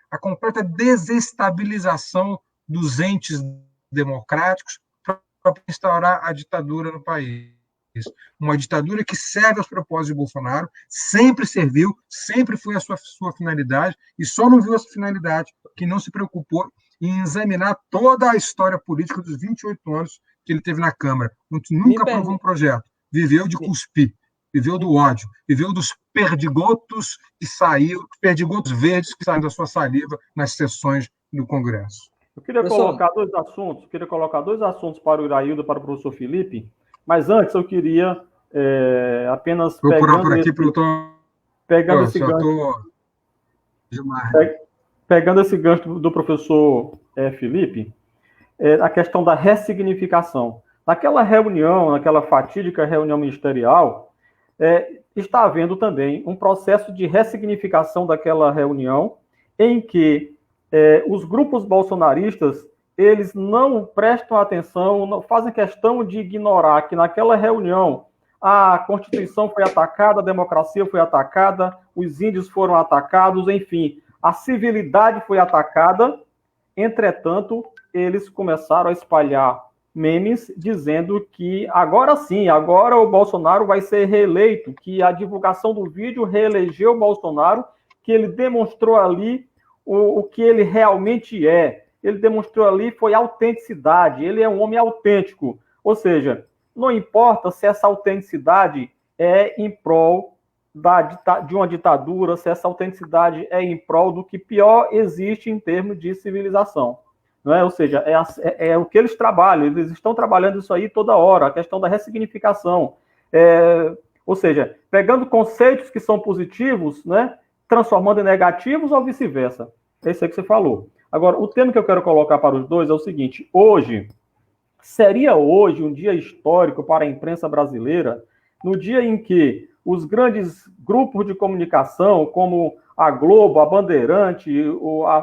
Speaker 2: a completa desestabilização dos entes democráticos para instaurar a ditadura no país. Uma ditadura que serve aos propósitos de Bolsonaro, sempre serviu, sempre foi a sua finalidade, e só não viu essa finalidade, que não se preocupou em examinar toda a história política dos 28 anos que ele teve na Câmara. Nunca aprovou um projeto, viveu de cuspir, viveu do ódio, viveu dos perdigotos perdigotos verdes que saíram da sua saliva nas sessões do Congresso.
Speaker 1: Eu queria colocar dois assuntos para o Iraildo e para o professor Felipe, mas antes eu queria apenas
Speaker 2: procurar por aqui,
Speaker 1: pegando esse gancho do professor Felipe, a questão da ressignificação. Naquela reunião, naquela fatídica reunião ministerial, está havendo também um processo de ressignificação daquela reunião, em que os grupos bolsonaristas, eles não prestam atenção, não fazem questão de ignorar que naquela reunião a Constituição foi atacada, a democracia foi atacada, os índios foram atacados, enfim, a civilidade foi atacada. Entretanto, eles começaram a espalhar memes dizendo que agora sim, agora o Bolsonaro vai ser reeleito, que a divulgação do vídeo reelegeu o Bolsonaro, que ele demonstrou ali o que ele realmente é. Ele demonstrou ali foi autenticidade, ele é um homem autêntico. Ou seja, não importa se essa autenticidade é em prol de uma ditadura, se essa autenticidade é em prol do que pior existe em termos de civilização. Não é? Ou seja, é o que eles trabalham, eles estão trabalhando isso aí toda hora, a questão da ressignificação. Ou seja, pegando conceitos que são positivos, né, transformando em negativos ou vice-versa. É isso aí que você falou. Agora, o tema que eu quero colocar para os dois é o seguinte: seria hoje um dia histórico para a imprensa brasileira, no dia em que os grandes grupos de comunicação, como a Globo, a Bandeirante,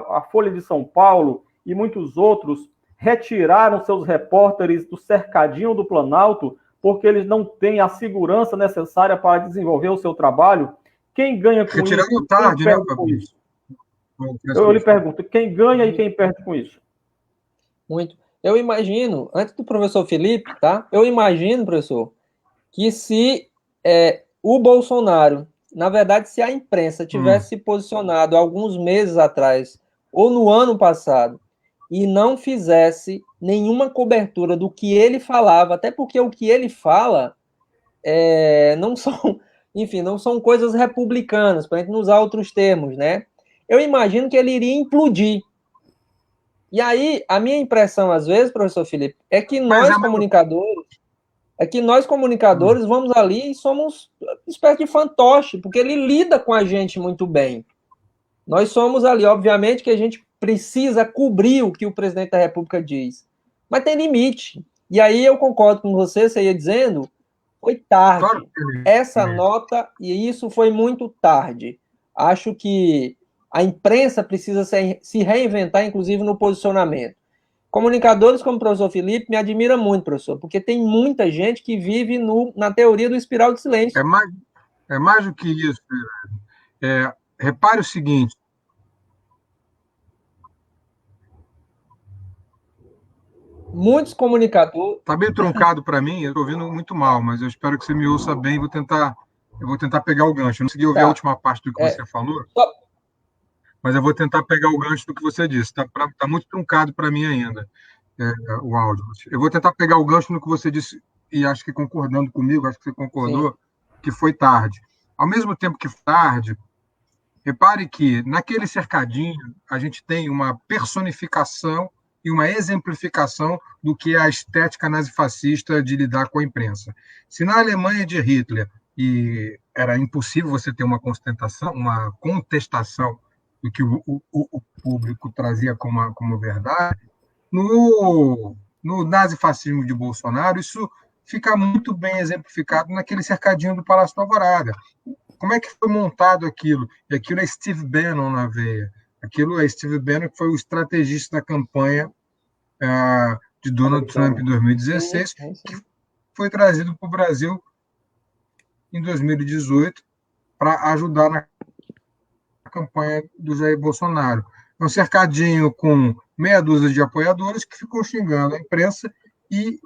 Speaker 1: a Folha de São Paulo e muitos outros, retiraram seus repórteres do cercadinho do Planalto porque eles não têm a segurança necessária para desenvolver o seu trabalho? Quem ganha com isso?
Speaker 2: Retiraram tarde, né, Fabrício?
Speaker 1: Eu lhe pergunto, quem ganha e quem perde com isso?
Speaker 3: Muito. Eu imagino, antes do professor Felipe, tá? Eu imagino, professor, que se o Bolsonaro, na verdade, se a imprensa tivesse se posicionado alguns meses atrás, ou no ano passado, e não fizesse nenhuma cobertura do que ele falava, até porque o que ele fala não são, enfim, não são coisas republicanas, para a gente não usar outros termos, né? Eu imagino que ele iria implodir. E aí, a minha impressão, às vezes, professor Felipe, é que nós comunicadores vamos ali e somos uma espécie de fantoche, porque ele lida com a gente muito bem. Nós somos ali, obviamente, que a gente precisa cobrir o que o presidente da República diz. Mas tem limite. E aí eu concordo com você ia dizendo, foi tarde. Essa nota, e isso foi muito tarde. Acho que a imprensa precisa se reinventar, inclusive, no posicionamento. Comunicadores como o professor Felipe me admira muito, professor, porque tem muita gente que vive na teoria do espiral de silêncio.
Speaker 2: É mais do que isso. Repare o seguinte.
Speaker 3: Muitos comunicadores...
Speaker 2: Está meio truncado para mim, eu estou ouvindo muito mal, mas eu espero que você me ouça bem. Eu vou tentar pegar o gancho. Eu não consegui ouvir a última parte do que você falou. Mas eu vou tentar pegar o gancho do que você disse. Está muito truncado para mim ainda, o áudio. Eu vou tentar pegar o gancho no que você disse, e acho que concordando comigo, acho que você concordou, sim, que foi tarde. Ao mesmo tempo que foi tarde, repare que naquele cercadinho a gente tem uma personificação e uma exemplificação do que é a estética nazifascista de lidar com a imprensa. Se na Alemanha de Hitler era impossível você ter uma contestação do que o público trazia como verdade, no nazifascismo de Bolsonaro, isso fica muito bem exemplificado naquele cercadinho do Palácio do Alvorada. Como é que foi montado aquilo? E aquilo é Steve Bannon na veia. Aquilo é Steve Bannon, que foi o estrategista da campanha de Donald Trump em 2016, que foi trazido para o Brasil em 2018 para ajudar na campanha do Jair Bolsonaro. É um cercadinho com meia dúzia de apoiadores que ficam xingando a imprensa e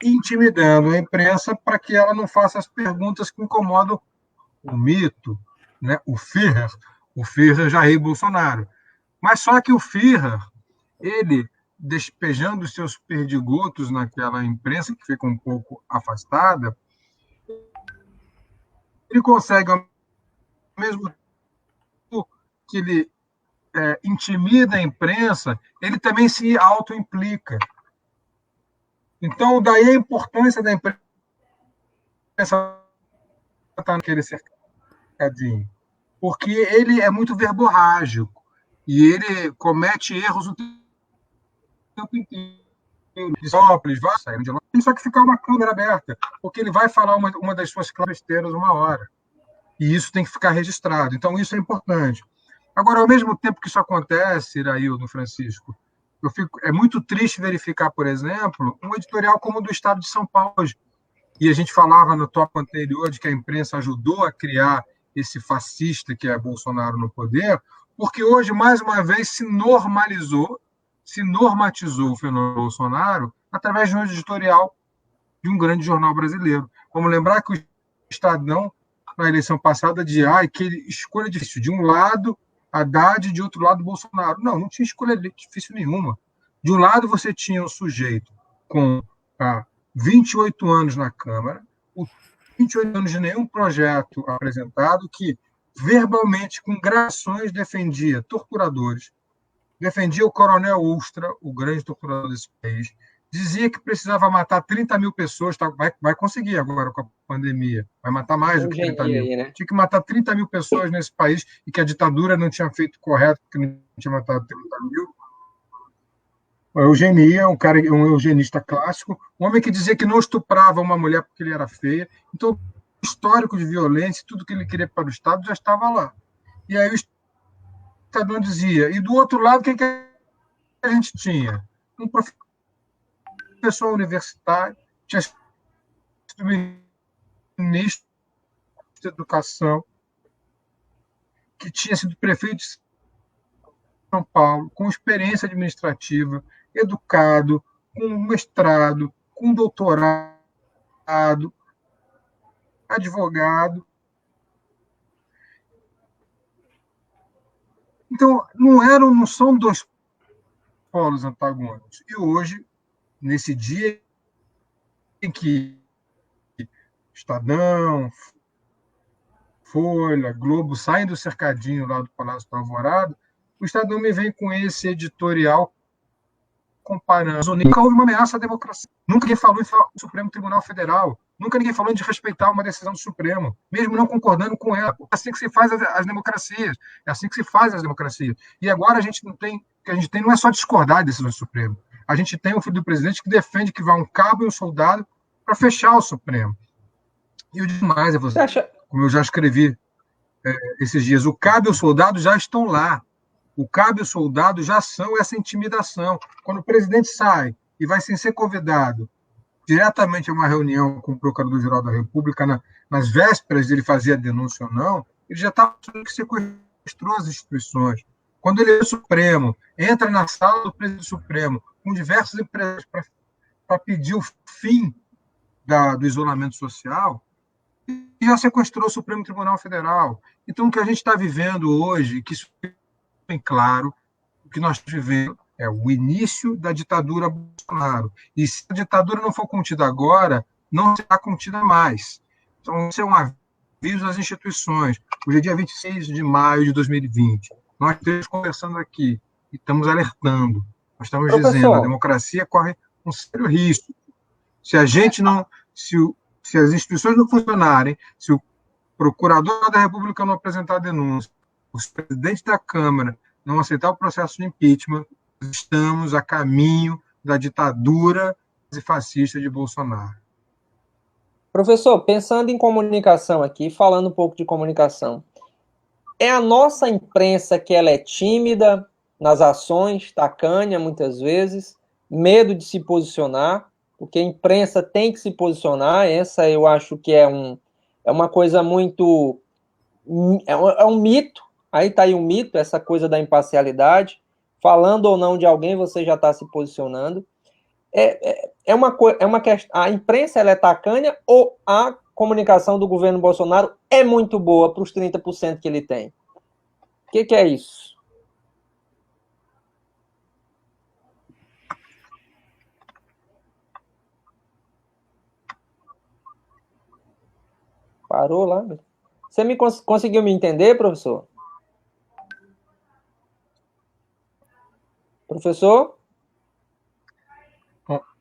Speaker 2: intimidando a imprensa para que ela não faça as perguntas que incomodam o mito, né? O Führer Jair Bolsonaro. Mas só que o Führer, ele, despejando os seus perdigotos naquela imprensa que fica um pouco afastada, ele consegue, ao mesmo tempo que ele intimida a imprensa, ele também se autoimplica. Então, daí a importância da imprensa estar naquele cercadinho, porque ele é muito verborrágico e ele comete erros o tempo inteiro. Eles vai sair de lá, tem só que ficar uma câmera aberta, porque ele vai falar uma das suas besteiras uma hora. E isso tem que ficar registrado. Então, isso é importante. Agora, ao mesmo tempo que isso acontece, Iraildo, Francisco, é muito triste verificar, por exemplo, um editorial como o do Estado de São Paulo hoje. E a gente falava no tópico anterior de que a imprensa ajudou a criar esse fascista que é Bolsonaro no poder, porque hoje, mais uma vez, se normatizou o fenômeno Bolsonaro através de um editorial de um grande jornal brasileiro. Vamos lembrar que o Estadão, na eleição passada, que escolha difícil. De um lado, Haddad, de outro lado, Bolsonaro. Não tinha escolha difícil nenhuma. De um lado, você tinha um sujeito com 28 anos na Câmara, 28 anos de nenhum projeto apresentado, que verbalmente, com gravações, defendia torturadores, defendia o coronel Ustra, o grande torturador desse país, dizia que precisava matar 30 mil pessoas, vai conseguir agora com a pandemia, vai matar mais do que 30 mil. Aí, né? Tinha que matar 30 mil pessoas nesse país e que a ditadura não tinha feito correto, porque não tinha matado 30 mil. A eugenia, um eugenista clássico, um homem que dizia que não estuprava uma mulher porque ele era feia. Então, o histórico de violência, tudo que ele queria para o Estado já estava lá. E aí o Estadão dizia. E do outro lado, quem que a gente tinha? Um professor universitário, tinha sido ministro da Educação, que tinha sido prefeito de São Paulo, com experiência administrativa, educado, com mestrado, com doutorado, advogado. Então, não são dois polos antagônicos. E hoje, nesse dia em que Estadão, Folha, Globo saem do cercadinho lá do Palácio do Alvorada, o Estadão me vem com esse editorial comparando. Nunca houve uma ameaça à democracia. Nunca ninguém falou em Supremo Tribunal Federal. Nunca ninguém falou de respeitar uma decisão do Supremo, mesmo não concordando com ela. É assim que se faz as democracias. É assim que se faz as democracias. E agora a gente não tem, o que a gente tem não é só discordar da decisão do Supremo. A gente tem o filho do presidente que defende que vá um cabo e um soldado para fechar o Supremo. E eu digo mais a você, como eu já escrevi esses dias, o cabo e o soldado já estão lá. O cabo e o soldado já são essa intimidação. Quando o presidente sai e vai sem ser convidado diretamente a uma reunião com o Procurador-Geral da República, nas vésperas de ele fazer a denúncia ou não, ele já está que sequestrou as instituições. Quando ele é o Supremo, entra na sala do presidente do Supremo com diversas empresas para pedir o fim do isolamento social, e já sequestrou o Supremo Tribunal Federal. Então, o que a gente está vivendo hoje, que isso é bem claro, o que nós vivemos é o início da ditadura Bolsonaro. E se a ditadura não for contida agora, não será contida mais. Então, isso é um aviso às instituições. Hoje é dia 26 de maio de 2020. Nós estamos conversando aqui e estamos alertando. Nós estamos dizendo que a democracia corre um sério risco. Se a gente não... Se as instituições não funcionarem, se o procurador da República não apresentar denúncia, o presidente da Câmara não aceitar o processo de impeachment, estamos a caminho da ditadura fascista de Bolsonaro.
Speaker 3: Professor, pensando em comunicação aqui, falando um pouco de comunicação, é a nossa imprensa que ela é tímida nas ações, tacanha muitas vezes, medo de se posicionar, porque a imprensa tem que se posicionar, essa eu acho que é uma coisa muito... É um mito, aí está aí um mito, essa coisa da imparcialidade, falando ou não de alguém, você já está se posicionando. É uma questão. A imprensa ela é tacanha ou a comunicação do governo Bolsonaro é muito boa para os 30% que ele tem? O que é isso? Parou lá? Você conseguiu me entender, professor? Professor?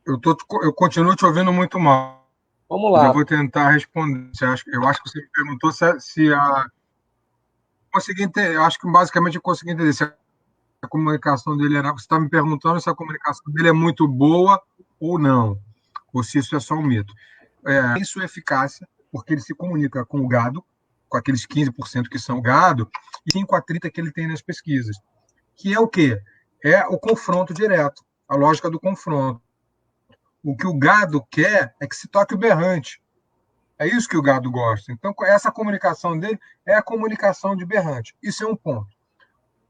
Speaker 2: Eu continuo te ouvindo muito mal.
Speaker 3: Vamos
Speaker 2: Mas
Speaker 3: lá.
Speaker 2: eu vou tentar responder. Eu acho que você me perguntou se a. Consegui entender, eu acho que basicamente eu consegui entender se a comunicação dele era. Você está me perguntando se a comunicação dele é muito boa ou não, ou se isso é só um mito. Tem sua eficácia, porque ele se comunica com o gado, com aqueles 15% que são gado, e sim com a 30% que ele tem nas pesquisas. Que é o quê? É o confronto direto, a lógica do confronto. O que o gado quer é que se toque o berrante. É isso que o gado gosta. Então, essa comunicação dele é a comunicação de berrante. Isso é um ponto.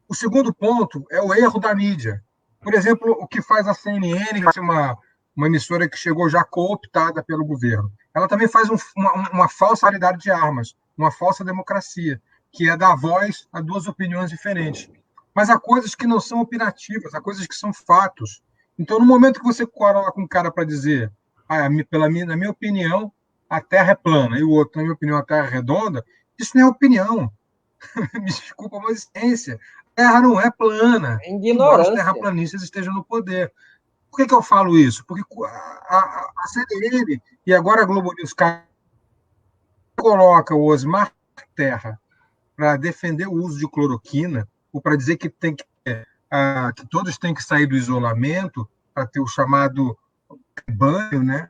Speaker 2: O segundo ponto é o erro da mídia. Por exemplo, o que faz a CNN, que é uma emissora que chegou já cooptada pelo governo. Ela também faz uma falsa realidade de armas, uma falsa democracia, que é dar voz a duas opiniões diferentes. Mas há coisas que não são opinativas, há coisas que são fatos. Então, no momento que você coloca um cara para dizer, na minha opinião, a Terra é plana, e o outro, na minha opinião, a Terra é redonda, isso não é opinião. Me desculpa, mas é ciência. A Terra não é plana, embora os terraplanistas estejam no poder. Por que eu falo isso? Porque a CNN e agora a Globo News coloca o Osmar Terra para defender o uso de cloroquina, ou para dizer que que todos têm que sair do isolamento para ter o chamado banho, né?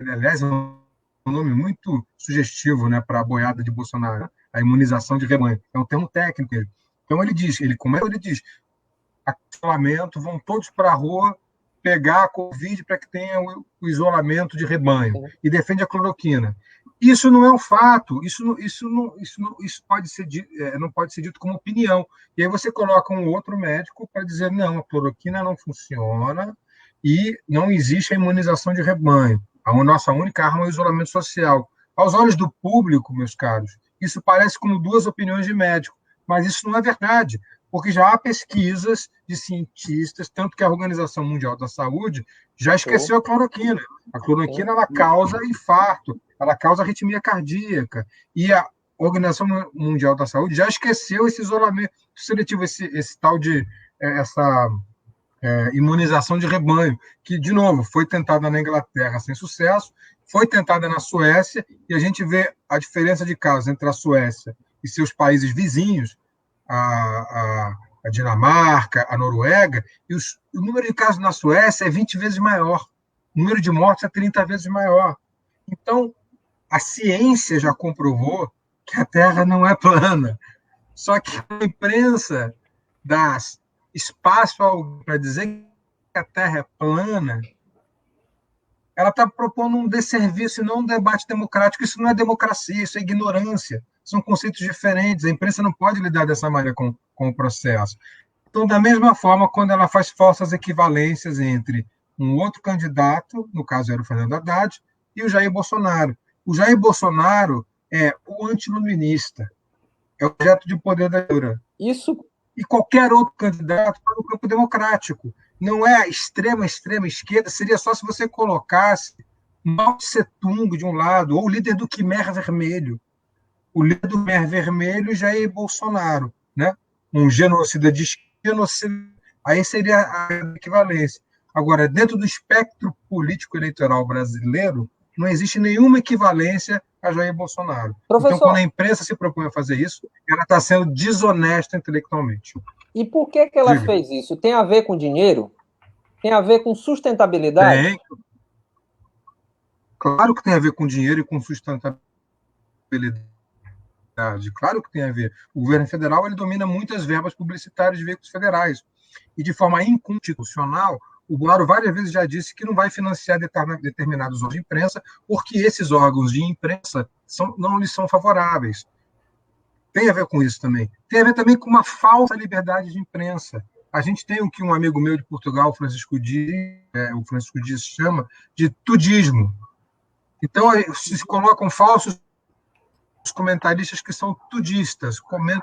Speaker 2: Aliás, é um nome muito sugestivo, né, para a boiada de Bolsonaro, a imunização de rebanho. É um termo técnico. Então ele diz, ele diz, isolamento, vão todos para a rua pegar a Covid para que tenha o isolamento de rebanho, e defende a cloroquina. Isso não é um fato, isso pode ser, não pode ser dito como opinião. E aí você coloca um outro médico para dizer, não, a cloroquina não funciona e não existe a imunização de rebanho. A nossa única arma é o isolamento social. Aos olhos do público, meus caros, isso parece como duas opiniões de médico, mas isso não é verdade, porque já há pesquisas de cientistas, tanto que a Organização Mundial da Saúde já esqueceu a cloroquina. A cloroquina ela causa infarto, ela causa arritmia cardíaca, e a Organização Mundial da Saúde já esqueceu esse isolamento seletivo, esse tal de essa imunização de rebanho, que, de novo, foi tentada na Inglaterra sem sucesso, foi tentada na Suécia, e a gente vê a diferença de casos entre a Suécia e seus países vizinhos, a Dinamarca, a Noruega, e o número de casos na Suécia é 20 vezes maior, o número de mortes é 30 vezes maior. Então, a ciência já comprovou que a Terra não é plana, só que a imprensa dá espaço para dizer que a Terra é plana, ela está propondo um desserviço e não um debate democrático. Isso não é democracia, isso é ignorância. São conceitos diferentes. A imprensa não pode lidar dessa maneira com o processo. Então, da mesma forma, quando ela faz falsas equivalências entre um outro candidato, no caso era o Fernando Haddad, e o Jair Bolsonaro. O Jair Bolsonaro é o antiluminista, é o objeto de poder da ditadura.
Speaker 3: Isso.
Speaker 2: E qualquer outro candidato para o campo democrático. Não é a extrema esquerda, seria só se você colocasse Mao Tse Tung de um lado, ou o líder do Khmer Vermelho. O líder do Khmer Vermelho já é Bolsonaro, né? Um genocida de genocida. Aí seria a equivalência. Agora, dentro do espectro político eleitoral brasileiro, não existe nenhuma equivalência a Jair Bolsonaro.
Speaker 3: Professor,
Speaker 2: então, quando a imprensa se propõe a fazer isso, ela está sendo desonesta intelectualmente.
Speaker 3: E por que ela fez isso? Tem a ver com dinheiro? Tem a ver com sustentabilidade?
Speaker 2: Tem. Claro que tem a ver com dinheiro e com sustentabilidade. Claro que tem a ver. O governo federal ele domina muitas verbas publicitárias de veículos federais. E, de forma inconstitucional, o Bolsonaro várias vezes já disse que não vai financiar determinados órgãos de imprensa, porque esses órgãos de imprensa não lhes são favoráveis. Tem a ver com isso também. Tem a ver também com uma falsa liberdade de imprensa. A gente tem o que um amigo meu de Portugal, Francisco Dias chama de tudismo. Então, se colocam falsos comentaristas que são tudistas, comentam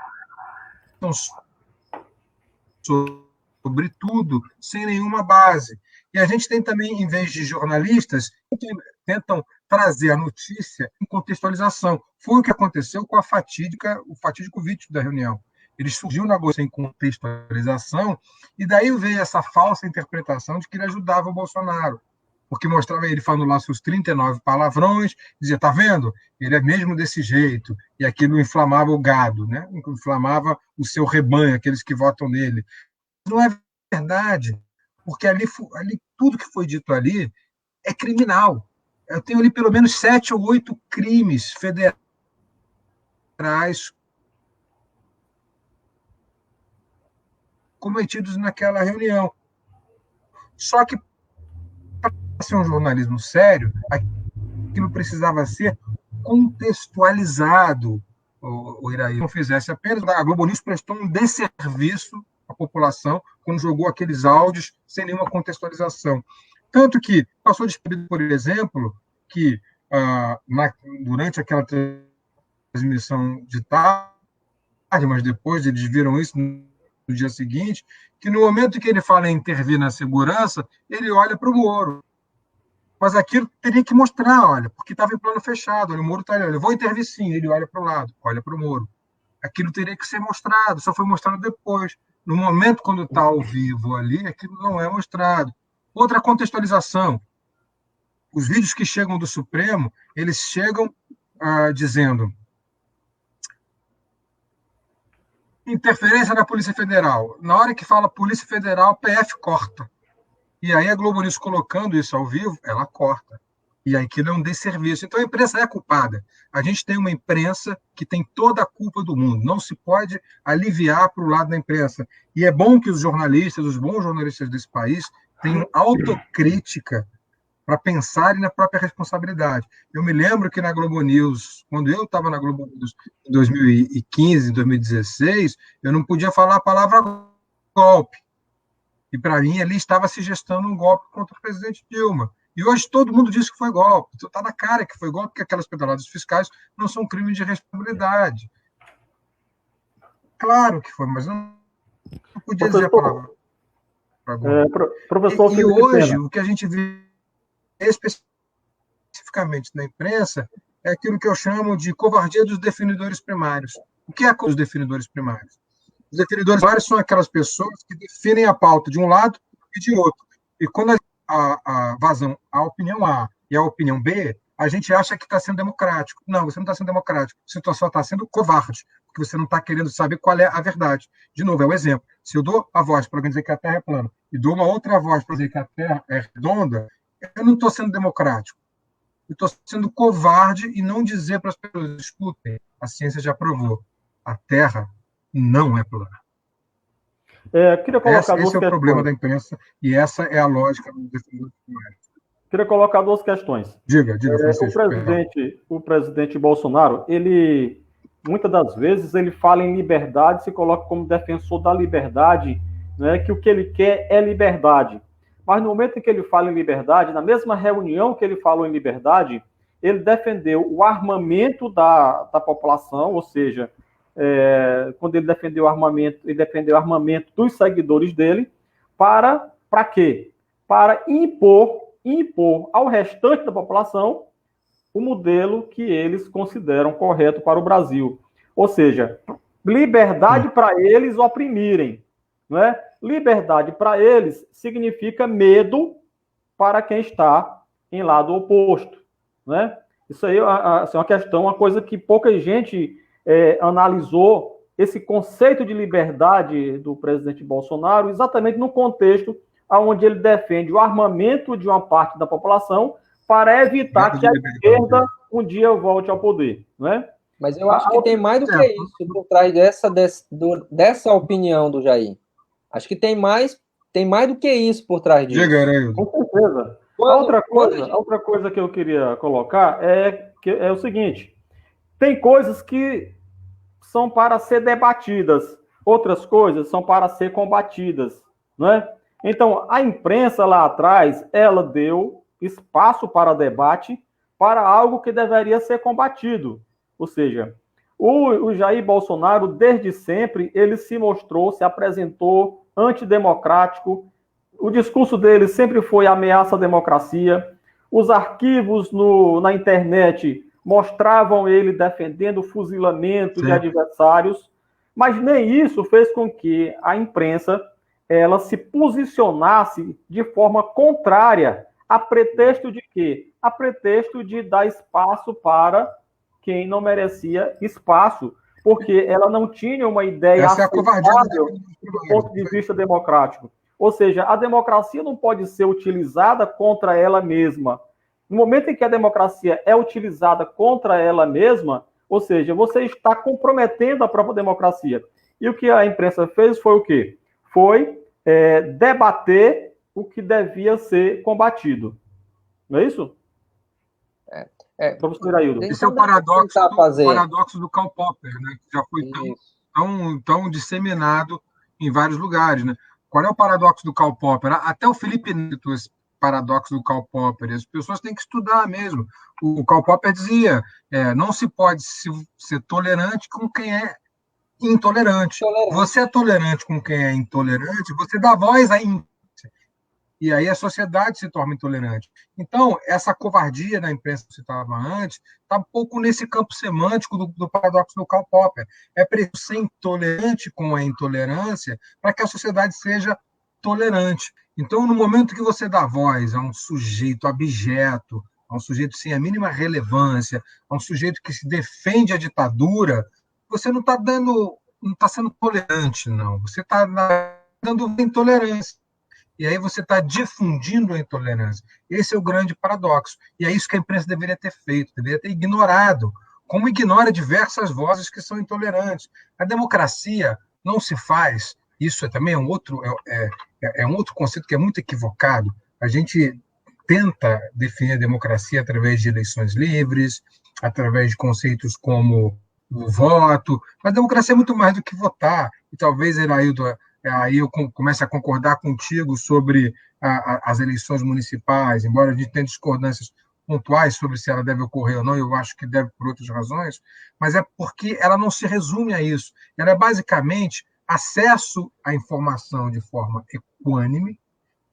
Speaker 2: sobre tudo, sem nenhuma base. E a gente tem também, em vez de jornalistas, que tentam trazer a notícia em contextualização. Foi o que aconteceu com o fatídico vídeo da reunião. Ele surgiu na bolsa em contextualização, e daí veio essa falsa interpretação de que ele ajudava o Bolsonaro, porque mostrava ele falando lá seus 39 palavrões, dizia, tá vendo? Ele é mesmo desse jeito, e aquilo inflamava o gado, né? Inflamava o seu rebanho, aqueles que votam nele. Não é verdade, porque ali tudo que foi dito ali é criminal. Eu tenho ali pelo menos 7 ou 8 crimes federais cometidos naquela reunião. Só que, para ser um jornalismo sério, aquilo precisava ser contextualizado, o Iraí. Não fizesse apenas. A Globo News prestou um desserviço à população quando jogou aqueles áudios sem nenhuma contextualização. Tanto que passou despercebido, por exemplo, que durante aquela transmissão de tarde, mas depois eles viram isso no dia seguinte, que no momento que ele fala em intervir na segurança, ele olha para o Moro. Mas aquilo teria que mostrar, olha, porque estava em plano fechado, olha, o Moro está ali, olha, eu vou intervir sim, ele olha para o lado, olha para o Moro. Aquilo teria que ser mostrado, só foi mostrado depois. No momento, quando está ao vivo ali, aquilo não é mostrado. Outra contextualização. Os vídeos que chegam do Supremo, eles chegam dizendo interferência da Polícia Federal. Na hora que fala Polícia Federal, PF corta. E aí a Globo News colocando isso ao vivo, ela corta. E aí aquilo é um desserviço. Então a imprensa é culpada. A gente tem uma imprensa que tem toda a culpa do mundo. Não se pode aliviar para o lado da imprensa. E é bom que os jornalistas, os bons jornalistas desse país, tenham autocrítica para pensarem na própria responsabilidade. Eu me lembro que na Globo News, quando eu estava na Globo News em 2015, 2016, eu não podia falar a palavra golpe. E, para mim, ali estava se gestando um golpe contra o presidente Dilma. E hoje todo mundo diz que foi golpe. Então está na cara que foi golpe, porque aquelas pedaladas fiscais não são crime de responsabilidade. Claro que foi, mas não podia dizer a palavra.
Speaker 1: Professor,
Speaker 2: e hoje, o que a gente vê especificamente na imprensa é aquilo que eu chamo de covardia dos definidores primários. O que é os definidores primários? Os definidores primários são aquelas pessoas que definem a pauta de um lado e de outro. E quando a vazam a opinião A e a opinião B, a gente acha que está sendo democrático. Não, você não está sendo democrático. Você só está sendo covarde, porque você não está querendo saber qual é a verdade. De novo, é o exemplo. Se eu dou a voz para dizer que a Terra é plana e dou uma outra voz para dizer que a Terra é redonda, eu não estou sendo democrático. Eu estou sendo covarde e não dizer para as pessoas, escutem, a ciência já provou, a Terra não é plana.
Speaker 1: Queria colocar
Speaker 2: esse é o problema da imprensa e essa é a lógica do defensor primário.
Speaker 1: Queria colocar duas questões.
Speaker 2: Diga, Francisco.
Speaker 1: O presidente Bolsonaro, ele, muitas das vezes, ele fala em liberdade, se coloca como defensor da liberdade, né, que o que ele quer é liberdade. Mas no momento em que ele fala em liberdade, na mesma reunião que ele falou em liberdade, ele defendeu o armamento da população, ou seja, quando ele defendeu o armamento dos seguidores dele, para quê? Para impor ao restante da população o modelo que eles consideram correto para o Brasil. Ou seja, liberdade para eles oprimirem, não é? Liberdade para eles significa medo para quem está em lado oposto, né? Isso aí é uma questão, uma coisa que pouca gente analisou, esse conceito de liberdade do presidente Bolsonaro, exatamente no contexto onde ele defende o armamento de uma parte da população para evitar que a esquerda um dia volte ao poder, né?
Speaker 3: Mas eu acho que tem mais do que isso por trás dessa opinião do Jair. Acho que tem mais do que isso por trás disso.
Speaker 1: Com certeza. Outra coisa que eu queria colocar é o seguinte: tem coisas que são para ser debatidas, outras coisas são para ser combatidas. não é? Então, a imprensa lá atrás, ela deu espaço para debate para algo que deveria ser combatido. Ou seja, o Jair Bolsonaro, desde sempre, ele se mostrou, se apresentou antidemocrático. O discurso dele sempre foi ameaça à democracia. Os arquivos na internet mostravam ele defendendo o fuzilamento de adversários, mas nem isso fez com que a imprensa ela se posicionasse de forma contrária, a pretexto de quê? A pretexto de dar espaço para quem não merecia espaço, porque ela não tinha uma ideia aceitável do ponto de vista democrático. Ou seja, a democracia não pode ser utilizada contra ela mesma. No momento em que a democracia é utilizada contra ela mesma, ou seja, você está comprometendo a própria democracia. E o que a imprensa fez foi o quê? Foi debater o que devia ser combatido. Não é isso?
Speaker 2: Professor Iraildo. Esse é o paradoxo do Karl Popper, né? Que já foi tão disseminado em vários lugares. Né? Qual é o paradoxo do Karl Popper? Até o Felipe Neto, esse paradoxo do Karl Popper. As pessoas têm que estudar mesmo. O Karl Popper dizia, não se pode ser tolerante com quem é intolerante. Você é tolerante com quem é intolerante, você dá voz à intolerância. E aí a sociedade se torna intolerante. Então, essa covardia da imprensa que você estava antes está um pouco nesse campo semântico do paradoxo do Karl Popper. É preciso ser intolerante com a intolerância para que a sociedade seja tolerante. Então, no momento que você dá voz a um sujeito abjeto, a um sujeito sem a mínima relevância, a um sujeito que se defende a ditadura, você não está sendo tolerante, não. Você está dando intolerância. E aí você está difundindo a intolerância. Esse é o grande paradoxo. E é isso que a imprensa deveria ter feito, deveria ter ignorado, como ignora diversas vozes que são intolerantes. A democracia não se faz, isso também é um outro conceito que é muito equivocado. A gente tenta definir a democracia através de eleições livres, através de conceitos como o voto, mas a democracia é muito mais do que votar. E talvez, Iraildo, aí eu começo a concordar contigo sobre as eleições municipais, embora a gente tenha discordâncias pontuais sobre se ela deve ocorrer ou não, eu acho que deve por outras razões, mas é porque ela não se resume a isso. Ela é basicamente acesso à informação de forma equânime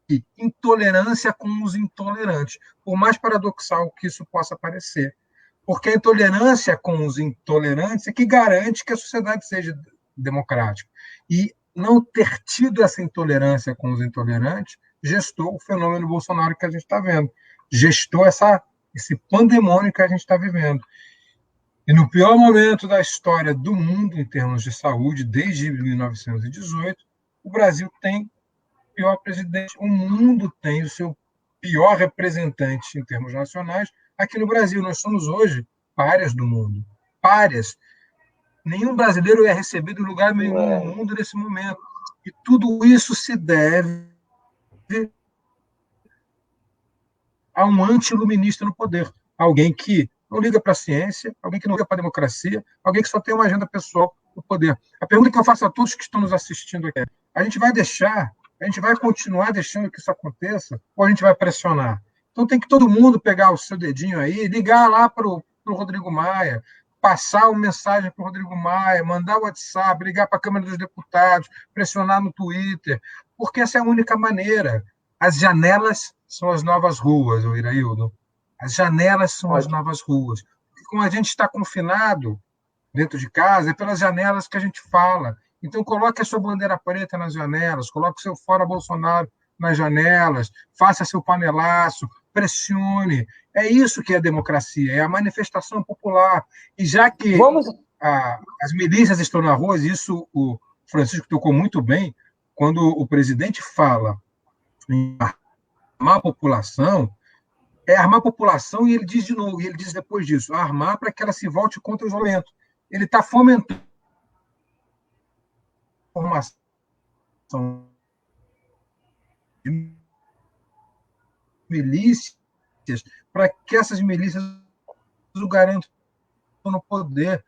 Speaker 2: e intolerância com os intolerantes, por mais paradoxal que isso possa parecer. Porque a intolerância com os intolerantes é que garante que a sociedade seja democrática. E não ter tido essa intolerância com os intolerantes gestou o fenômeno Bolsonaro que a gente está vendo. Gestou esse pandemônio que a gente está vivendo. E no pior momento da história do mundo, em termos de saúde, desde 1918, o Brasil tem o pior presidente, o mundo tem o seu pior representante em termos nacionais. Aqui no Brasil, nós somos hoje párias do mundo. Párias. Nenhum brasileiro é recebido em lugar nenhum no mundo nesse momento. E tudo isso se deve a um anti-iluminista no poder. Alguém que não liga para a ciência, alguém que não liga para a democracia, alguém que só tem uma agenda pessoal no poder. A pergunta que eu faço a todos que estão nos assistindo aqui é: a gente vai continuar deixando que isso aconteça ou a gente vai pressionar? Então tem que todo mundo pegar o seu dedinho aí, ligar lá para o Rodrigo Maia, passar uma mensagem para o Rodrigo Maia, mandar o WhatsApp, ligar para a Câmara dos Deputados, pressionar no Twitter, porque essa é a única maneira. As janelas são as novas ruas, Iraildo. As janelas são as novas ruas. Porque como a gente está confinado dentro de casa, é pelas janelas que a gente fala. Então, coloque a sua bandeira preta nas janelas, coloque o seu Fora Bolsonaro nas janelas, faça seu panelaço, pressione. É isso que é a democracia, é a manifestação popular. E já que as milícias estão na rua, isso o Francisco tocou muito bem, quando o presidente fala em armar a população, é armar a população, e ele diz de novo, e ele diz depois disso, armar para que ela se volte contra o isolamento. Ele está fomentando a formação de milícias para que essas milícias o garantam no poder.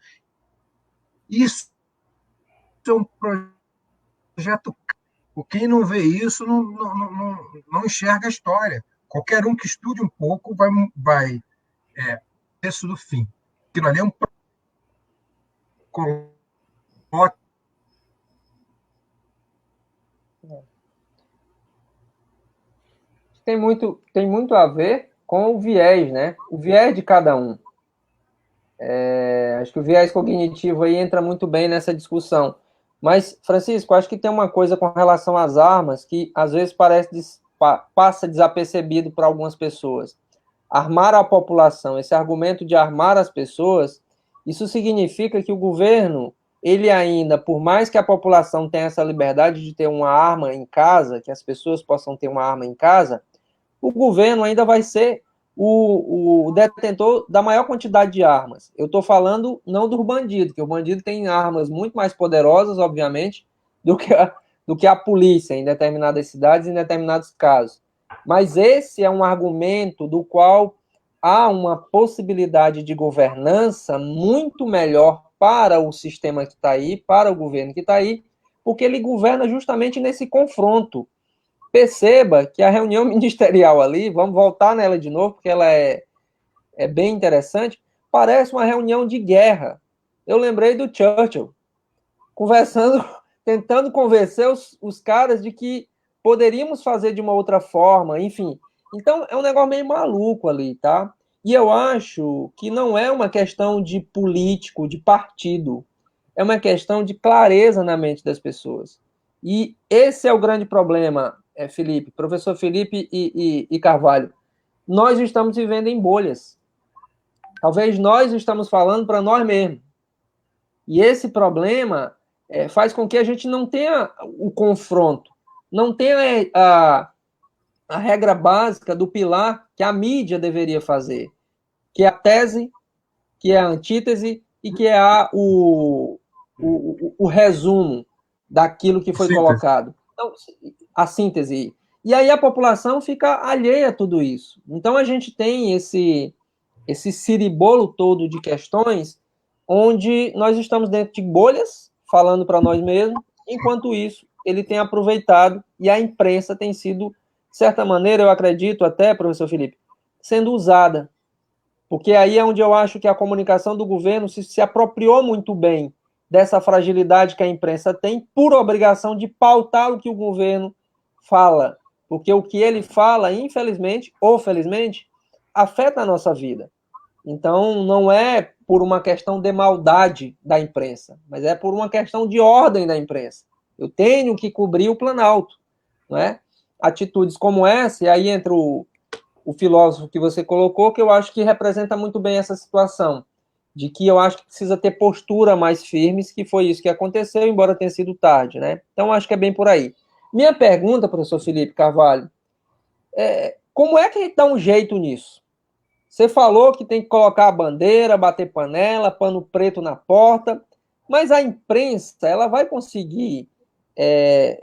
Speaker 2: Isso é um projeto Quem não vê isso não enxerga a história. Qualquer um que estude um pouco vai ter isso do fim. Aquilo ali é um coloque.
Speaker 3: Tem muito a ver com o viés, né? O viés de cada um. Acho que o viés cognitivo aí entra muito bem nessa discussão. Mas, Francisco, acho que tem uma coisa com relação às armas que às vezes passa desapercebido para algumas pessoas. Armar a população, esse argumento de armar as pessoas, isso significa que o governo, ele ainda, por mais que a população tenha essa liberdade de ter uma arma em casa, que as pessoas possam ter uma arma em casa, o governo ainda vai ser o detentor da maior quantidade de armas. Eu estou falando não do bandido, que o bandido tem armas muito mais poderosas, obviamente, do que a polícia em determinadas cidades, em determinados casos. Mas esse é um argumento do qual há uma possibilidade de governança muito melhor para o sistema que está aí, para o governo que está aí, porque ele governa justamente nesse confronto. Perceba que a reunião ministerial ali, vamos voltar nela de novo, porque ela é bem interessante, parece uma reunião de guerra. Eu lembrei do Churchill, conversando, tentando convencer os caras de que poderíamos fazer de uma outra forma, enfim. Então, é um negócio meio maluco ali, tá? E eu acho que não é uma questão de político, de partido. É uma questão de clareza na mente das pessoas. E esse é o grande problema, Felipe, professor Felipe e Carvalho. Nós estamos vivendo em bolhas. Talvez nós estamos falando para nós mesmos. E esse problema faz com que a gente não tenha o confronto, não tenha a regra básica do pilar que a mídia deveria fazer, que é a tese, que é a antítese e que é o resumo daquilo que foi colocado. Então, a síntese. E aí a população fica alheia a tudo isso. Então a gente tem esse ciribolo todo de questões onde nós estamos dentro de bolhas, falando para nós mesmos, enquanto isso ele tem aproveitado e a imprensa tem sido, de certa maneira, eu acredito até, professor Felipe, sendo usada. Porque aí é onde eu acho que a comunicação do governo se apropriou muito bem dessa fragilidade que a imprensa tem, por obrigação de pautar o que o governo fala. Porque o que ele fala, infelizmente ou felizmente, afeta a nossa vida. Então, não é por uma questão de maldade da imprensa, mas é por uma questão de ordem da imprensa. Eu tenho que cobrir o Planalto, não é? Atitudes como essa, e aí entra o filósofo que você colocou, que eu acho que representa muito bem essa situação, de que eu acho que precisa ter postura mais firmes, que foi isso que aconteceu, embora tenha sido tarde, né? Então, acho que é bem por aí. Minha pergunta, professor Felipe Carvalho, como é que a gente dá um jeito nisso? Você falou que tem que colocar a bandeira, bater panela, pano preto na porta, mas a imprensa ela vai conseguir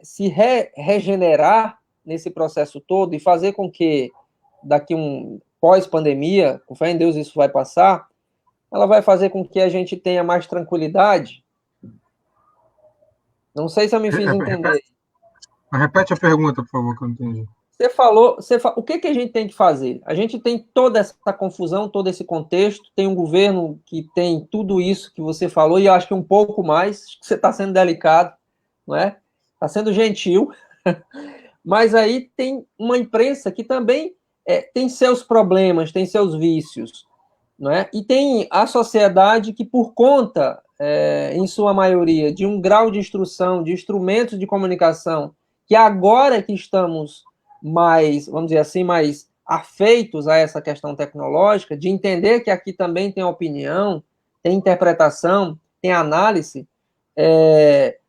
Speaker 3: se regenerar nesse processo todo e fazer com que daqui pós-pandemia, com fé em Deus isso vai passar, ela vai fazer com que a gente tenha mais tranquilidade? Não sei se eu me fiz entender.
Speaker 2: Repete a pergunta, por favor, que eu não entendi.
Speaker 3: O que a gente tem que fazer? A gente tem toda essa confusão, todo esse contexto, tem um governo que tem tudo isso que você falou, e eu acho que um pouco mais, acho que você está sendo delicado, não é? Está sendo gentil, mas aí tem uma imprensa que também tem seus problemas, tem seus vícios, não é? E tem a sociedade que, por conta, em sua maioria, de um grau de instrução, de instrumentos de comunicação, que agora que estamos mais, vamos dizer assim, mais afeitos a essa questão tecnológica, de entender que aqui também tem opinião, tem interpretação, tem análise,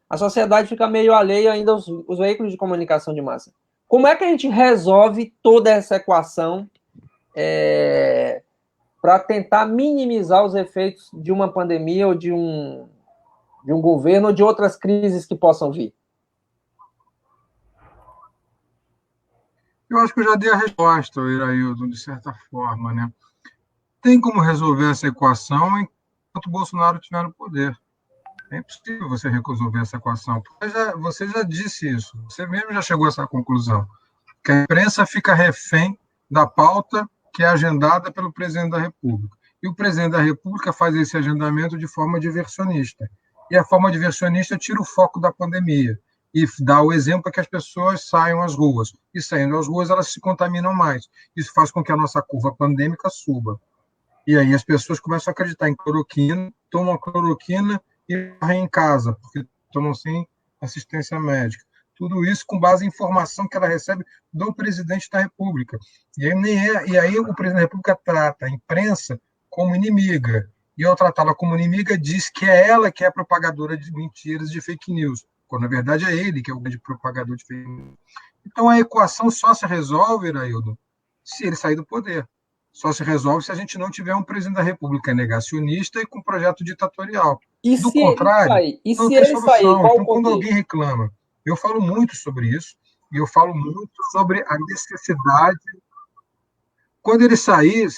Speaker 3: a sociedade fica meio alheia ainda aos veículos de comunicação de massa. Como é que a gente resolve toda essa equação para tentar minimizar os efeitos de uma pandemia ou de um governo ou de outras crises que possam vir?
Speaker 2: Eu acho que eu já dei a resposta, Irailton, de certa forma, né? Tem como resolver essa equação enquanto o Bolsonaro estiver no poder. É impossível você resolver essa equação. Você já disse isso, você mesmo já chegou a essa conclusão, que a imprensa fica refém da pauta que é agendada pelo presidente da República. E o presidente da República faz esse agendamento de forma diversionista. E a forma diversionista tira o foco da pandemia e dá o exemplo que as pessoas saiam às ruas. E saindo às ruas, elas se contaminam mais. Isso faz com que a nossa curva pandêmica suba. E aí as pessoas começam a acreditar em cloroquina, tomam a cloroquina e morrem em casa, porque tomam sem assistência médica. Tudo isso com base em informação que ela recebe do presidente da República. E aí o presidente da República trata a imprensa como inimiga. E ao tratá-la como inimiga, diz que é ela que é a propagadora de mentiras, de fake news, quando na verdade é ele que é o grande propagador de fake news. Então a equação só se resolve, Iraildo, se ele sair do poder. Só se resolve se a gente não tiver um presidente da República negacionista e com projeto ditatorial. Do contrário, não tem solução. Então, quando alguém reclama, eu falo muito sobre isso, e eu falo muito sobre a necessidade. Quando ele sair,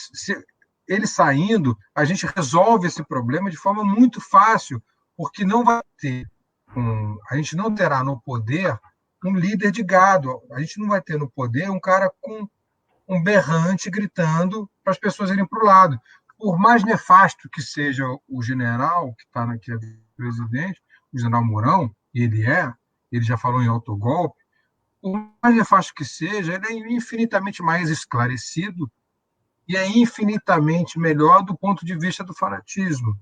Speaker 2: ele saindo, a gente resolve esse problema de forma muito fácil, porque não vai ter a gente não terá no poder um líder de gado. A gente não vai ter no poder um cara com um berrante gritando para as pessoas irem para o lado. Por mais nefasto que seja o general, que está aqui, presidente, o general Mourão, e ele já falou em autogolpe, por mais nefasto que seja, ele é infinitamente mais esclarecido e é infinitamente melhor do ponto de vista do fanatismo.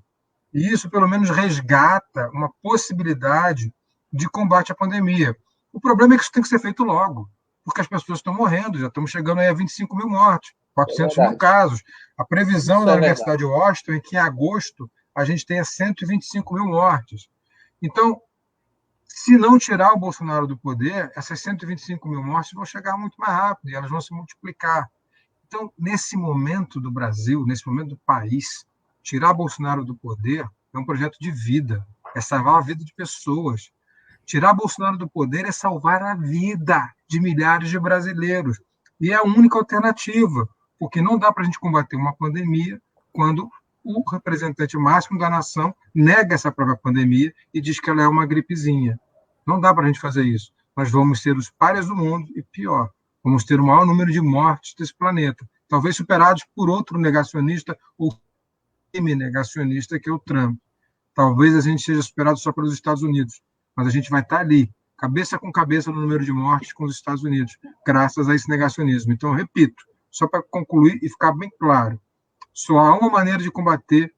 Speaker 2: E isso, pelo menos, resgata uma possibilidade de combate à pandemia. O problema é que isso tem que ser feito logo, porque as pessoas estão morrendo, já estamos chegando aí a 25 mil mortes, 400 mil casos. A previsão da Universidade de Washington é que em agosto a gente tenha 125 mil mortes. Então, se não tirar o Bolsonaro do poder, essas 125 mil mortes vão chegar muito mais rápido e elas vão se multiplicar. Então, nesse momento do Brasil, nesse momento do país, tirar Bolsonaro do poder é um projeto de vida, é salvar a vida de pessoas. Tirar Bolsonaro do poder é salvar a vida de milhares de brasileiros. E é a única alternativa, porque não dá para a gente combater uma pandemia quando o representante máximo da nação nega essa própria pandemia e diz que ela é uma gripezinha. Não dá para a gente fazer isso. Nós vamos ser os párias do mundo e, pior, vamos ter o maior número de mortes desse planeta, talvez superados por outro negacionista ou negacionista, que é o Trump. Talvez a gente seja superado só pelos Estados Unidos, mas a gente vai estar ali, cabeça com cabeça no número de mortes com os Estados Unidos, graças a esse negacionismo. Então, eu repito, só para concluir e ficar bem claro, só há uma maneira de combater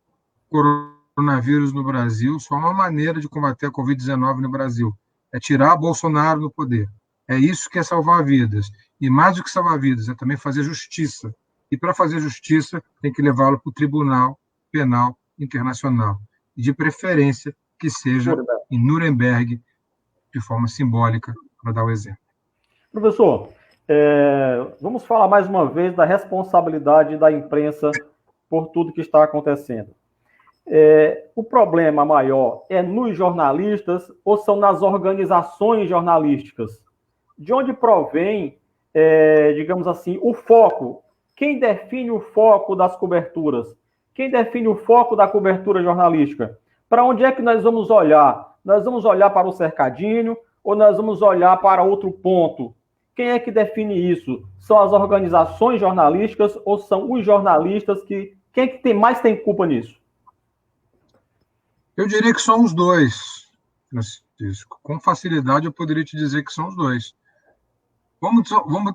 Speaker 2: o coronavírus no Brasil, só há uma maneira de combater a Covid-19 no Brasil, é tirar Bolsonaro do poder. É isso que é salvar vidas. E mais do que salvar vidas, é também fazer justiça. E para fazer justiça, tem que levá-lo para o Tribunal Penal Internacional. E de preferência que seja em Nuremberg, de forma simbólica, para dar o exemplo.
Speaker 1: Professor, vamos falar mais uma vez da responsabilidade da imprensa por tudo que está acontecendo. O problema maior é nos jornalistas ou são nas organizações jornalísticas? De onde provém, digamos assim, o foco? Quem define o foco das coberturas? Quem define o foco da cobertura jornalística? Para onde é que nós vamos olhar? Nós vamos olhar para o cercadinho ou nós vamos olhar para outro ponto? Quem é que define isso? São as organizações jornalísticas ou são os jornalistas que... Quem é que mais tem culpa nisso?
Speaker 2: Eu diria que são os dois, Francisco. Com facilidade eu poderia te dizer que são os dois.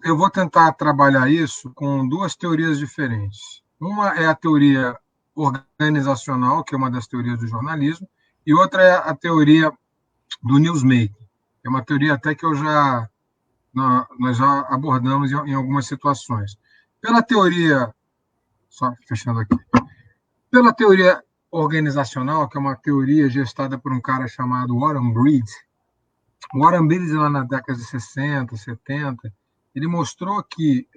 Speaker 2: Eu vou tentar trabalhar isso com duas teorias diferentes. Uma é a teoria organizacional, que é uma das teorias do jornalismo, e outra é a teoria do newsmaking. É uma teoria até que nós já abordamos em algumas situações. Pela teoria, só fechando aqui, pela teoria organizacional, que é uma teoria gestada por um cara chamado Warren Breed. Warren Breed, lá na década de 60, 70, ele mostrou que,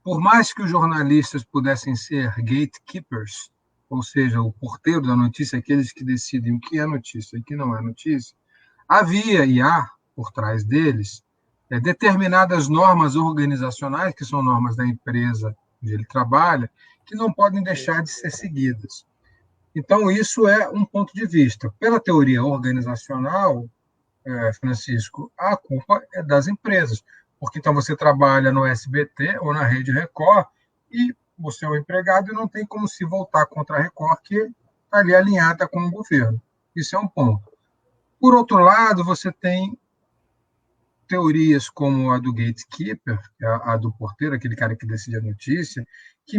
Speaker 2: por mais que os jornalistas pudessem ser gatekeepers, ou seja, o porteiro da notícia, aqueles que decidem o que é notícia e o que não é notícia, havia e há, por trás deles, determinadas normas organizacionais, que são normas da empresa onde ele trabalha, que não podem deixar de ser seguidas. Então, isso é um ponto de vista. Pela teoria organizacional, Francisco, a culpa é das empresas, porque então você trabalha no SBT ou na Rede Record e você é um empregado e não tem como se voltar contra a Record, que está ali alinhada com o governo. Isso é um ponto. Por outro lado, você tem teorias como a do gatekeeper, a do porteiro, aquele cara que decide a notícia, que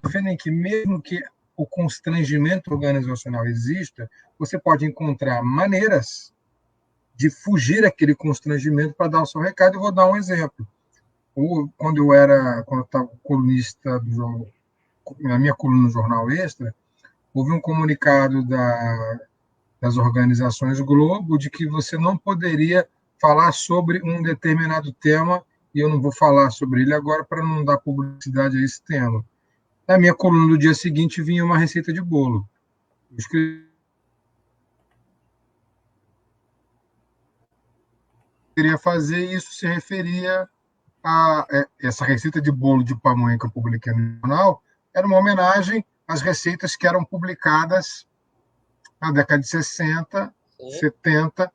Speaker 2: defendem que mesmo que o constrangimento organizacional exista, você pode encontrar maneiras de fugir aquele constrangimento para dar o seu recado. Eu vou dar um exemplo. Quando eu estava colunista na minha coluna no Jornal Extra, houve um comunicado das organizações Globo de que você não poderia falar sobre um determinado tema, e eu não vou falar sobre ele agora para não dar publicidade a esse tema. Na minha coluna do dia seguinte vinha uma receita de bolo. Eu queria fazer, isso se referia a essa receita de bolo de pamonha que eu publiquei no jornal, era uma homenagem às receitas que eram publicadas na década de 60, 70,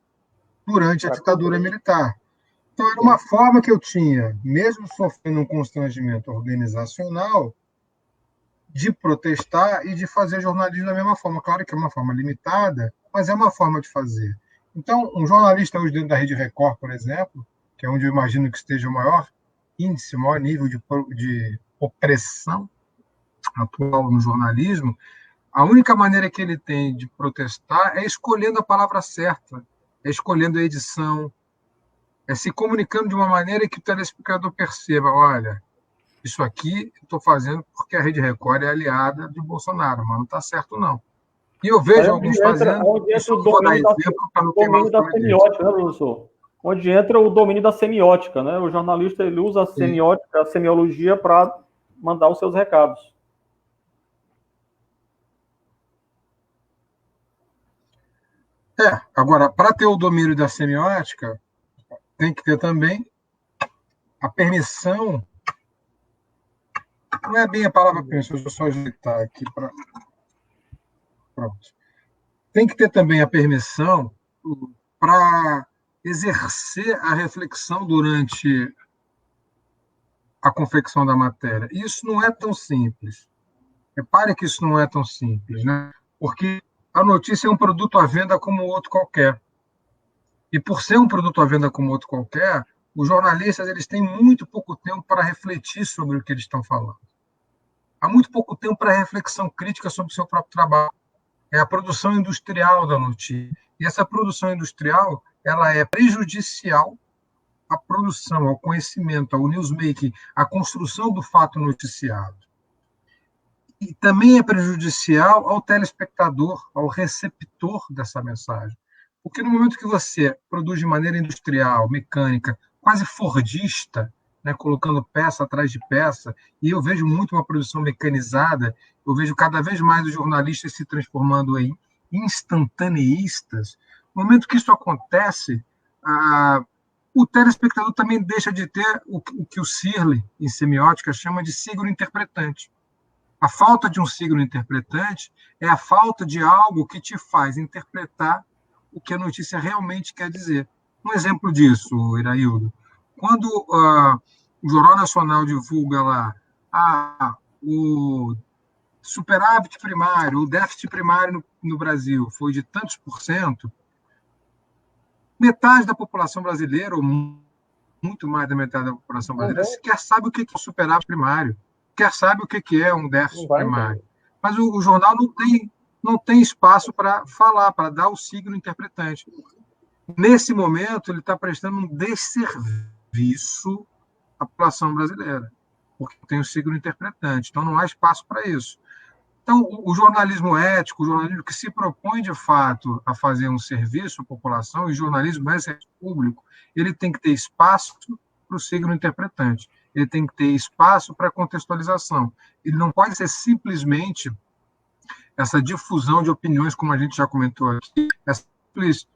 Speaker 2: durante a ditadura militar. Então, era uma forma que eu tinha, mesmo sofrendo um constrangimento organizacional, de protestar e de fazer jornalismo da mesma forma. Claro que é uma forma limitada, mas é uma forma de fazer. Então, um jornalista hoje dentro da Rede Record, por exemplo, que é onde eu imagino que esteja o maior índice, o maior nível de opressão atual no jornalismo, a única maneira que ele tem de protestar é escolhendo a palavra certa, é escolhendo a edição, é se comunicando de uma maneira que o telespectador perceba, olha, isso aqui eu estou fazendo porque a Rede Record é aliada de Bolsonaro, mas não está certo, não. E eu vejo alguns fazendo, isso eu vou dar exemplo para não queimar o
Speaker 1: da semiótica, né, professor? Onde entra o domínio da semiótica, né? O jornalista ele usa a semiótica, a semiologia para mandar os seus recados.
Speaker 2: Agora, para ter o domínio da semiótica, tem que ter também a permissão. Não é bem a palavra permissão, deixa eu só ajeitar aqui para. Pronto. Tem que ter também a permissão para exercer a reflexão durante a confecção da matéria. Isso não é tão simples. Repare que isso não é tão simples, né? Porque a notícia é um produto à venda como outro qualquer. E por ser um produto à venda como outro qualquer, os jornalistas eles têm muito pouco tempo para refletir sobre o que eles estão falando. Há muito pouco tempo para reflexão crítica sobre o seu próprio trabalho. É a produção industrial da notícia. E essa produção industrial ela é prejudicial à produção, ao conhecimento, ao newsmaking, à construção do fato noticiado. E também é prejudicial ao telespectador, ao receptor dessa mensagem. Porque no momento que você produz de maneira industrial, mecânica, quase fordista, né, colocando peça atrás de peça, e eu vejo muito uma produção mecanizada, eu vejo cada vez mais os jornalistas se transformando em instantaneístas. No momento que isso acontece, o telespectador também deixa de ter o que o Searle, em semiótica, chama de signo interpretante. A falta de um signo interpretante é a falta de algo que te faz interpretar o que a notícia realmente quer dizer. Um exemplo disso, Iraildo, quando o Jornal Nacional divulga lá o superávit primário, o déficit primário no Brasil foi de tantos por cento, metade da população brasileira, ou muito mais da metade da população brasileira, sequer sabe o que é um superávit primário, quer sabe o que é um déficit primário. Mas o jornal não tem espaço para falar, para dar o signo interpretante. Nesse momento, ele está prestando um desserviço à população brasileira, porque tem o signo interpretante. Então, não há espaço para isso. Então, o jornalismo ético, o jornalismo que se propõe, de fato, a fazer um serviço à população, e o jornalismo é serviço público, ele tem que ter espaço para o signo interpretante. Ele tem que ter espaço para contextualização. Ele não pode ser simplesmente essa difusão de opiniões, como a gente já comentou aqui, essa simples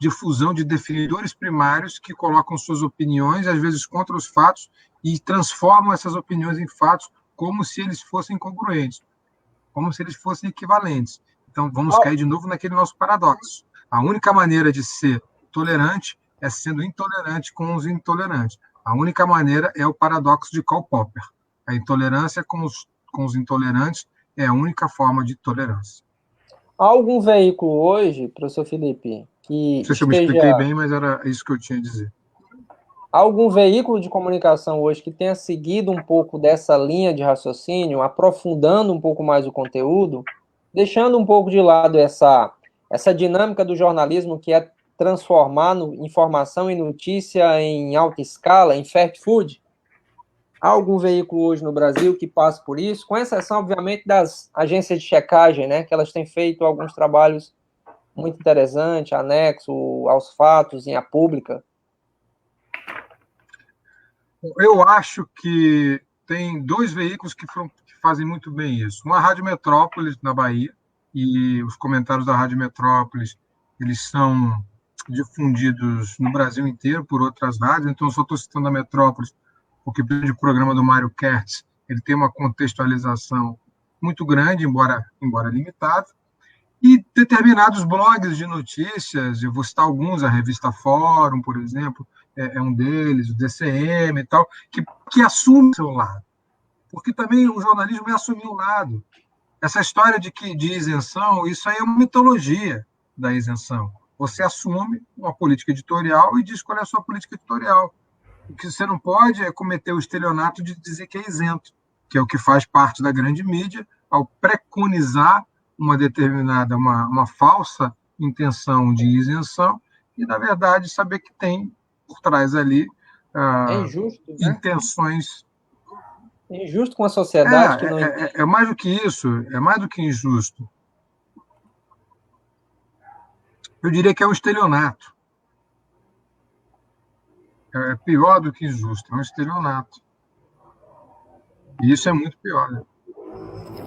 Speaker 2: difusão de definidores primários que colocam suas opiniões, às vezes, contra os fatos e transformam essas opiniões em fatos como se eles fossem congruentes. como se eles fossem equivalentes. Então, vamos cair de novo naquele nosso paradoxo. A única maneira de ser tolerante é sendo intolerante com os intolerantes. A única maneira é o paradoxo de Karl Popper. A intolerância com os intolerantes é a única forma de tolerância.
Speaker 3: Há algum veículo hoje, professor Felipe, que
Speaker 2: não sei se eu me expliquei bem, mas era isso que eu tinha a dizer.
Speaker 3: Há algum veículo de comunicação hoje que tenha seguido um pouco dessa linha de raciocínio, aprofundando um pouco mais o conteúdo, deixando um pouco de lado essa dinâmica do jornalismo, que é transformar informação e notícia em alta escala, em fast food? Há algum veículo hoje no Brasil que passe por isso? Com exceção, obviamente, das agências de checagem, né, que elas têm feito alguns trabalhos muito interesantes, anexo aos fatos, em A Pública.
Speaker 2: Eu acho que tem dois veículos que fazem muito bem isso. Uma, a Rádio Metrópolis, na Bahia, e os comentários da Rádio Metrópolis, eles são difundidos no Brasil inteiro por outras rádios, então eu só estou citando a Metrópolis, porque o programa do Mário Kertz, ele tem uma contextualização muito grande, embora limitada, e determinados blogs de notícias, eu vou citar alguns, a revista Fórum, por exemplo, é um deles, o DCM e tal, que assume o seu lado. Porque também o jornalismo é assumir o lado. Essa história de isenção, isso aí é uma mitologia da isenção. Você assume uma política editorial e diz qual é a sua política editorial. O que você não pode é cometer o estelionato de dizer que é isento, que é o que faz parte da grande mídia, ao preconizar uma determinada, uma falsa intenção de isenção, e, na verdade, saber que tem por trás ali
Speaker 3: é injusto, né?
Speaker 2: intenções.
Speaker 3: É injusto com a sociedade que não
Speaker 2: é mais do que isso, é mais do que injusto. Eu diria que é um estelionato. É pior do que injusto, é um estelionato. E isso é muito pior, né?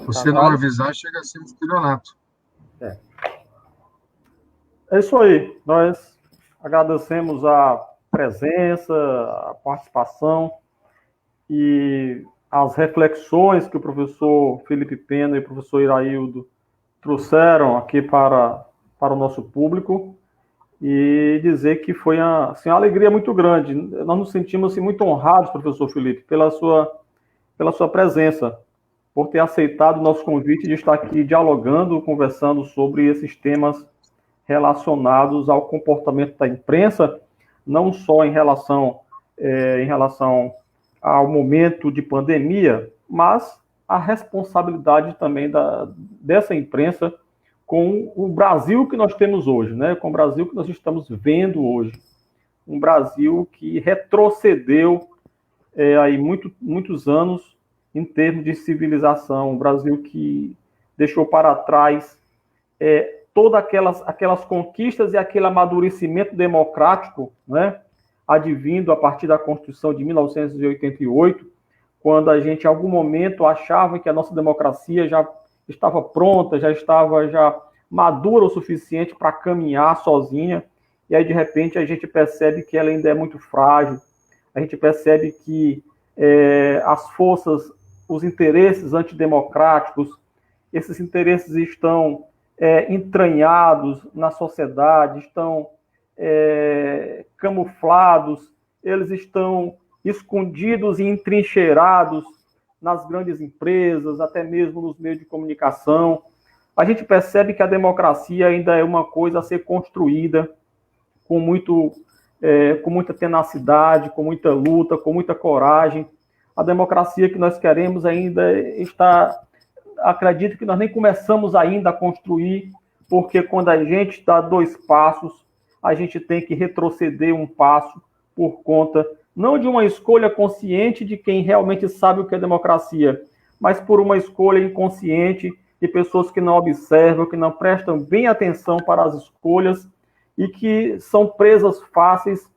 Speaker 2: Você não avisar chega a ser um estelionato.
Speaker 1: É isso aí. Nós agradecemos a presença, a participação e as reflexões que o professor Felipe Pena e o professor Iraildo trouxeram aqui para o nosso público, e dizer que foi assim, uma alegria muito grande. Nós nos sentimos assim, muito honrados, professor Felipe, pela sua presença, por ter aceitado o nosso convite de estar aqui dialogando, conversando sobre esses temas relacionados ao comportamento da imprensa, não só em relação ao momento de pandemia, mas a responsabilidade também dessa imprensa com o Brasil que nós temos hoje, né? Com o Brasil que nós estamos vendo hoje. Um Brasil que retrocedeu aí muitos anos em termos de civilização, um Brasil que deixou para trás todas aquelas conquistas e aquele amadurecimento democrático, né? Advindo a partir da Constituição de 1988, quando a gente, em algum momento, achava que a nossa democracia já estava pronta, já estava madura o suficiente para caminhar sozinha, e aí, de repente, a gente percebe que ela ainda é muito frágil, a gente percebe que as forças, os interesses antidemocráticos, esses interesses estão entranhados na sociedade, estão camuflados, eles estão escondidos e entrincheirados nas grandes empresas, até mesmo nos meios de comunicação. A gente percebe que a democracia ainda é uma coisa a ser construída com muita tenacidade, com muita luta, com muita coragem. A democracia que nós queremos ainda acredito que nós nem começamos ainda a construir, porque quando a gente dá 2 passos, a gente tem que retroceder 1 passo por conta, não de uma escolha consciente de quem realmente sabe o que é democracia, mas por uma escolha inconsciente de pessoas que não observam, que não prestam bem atenção para as escolhas e que são presas fáceis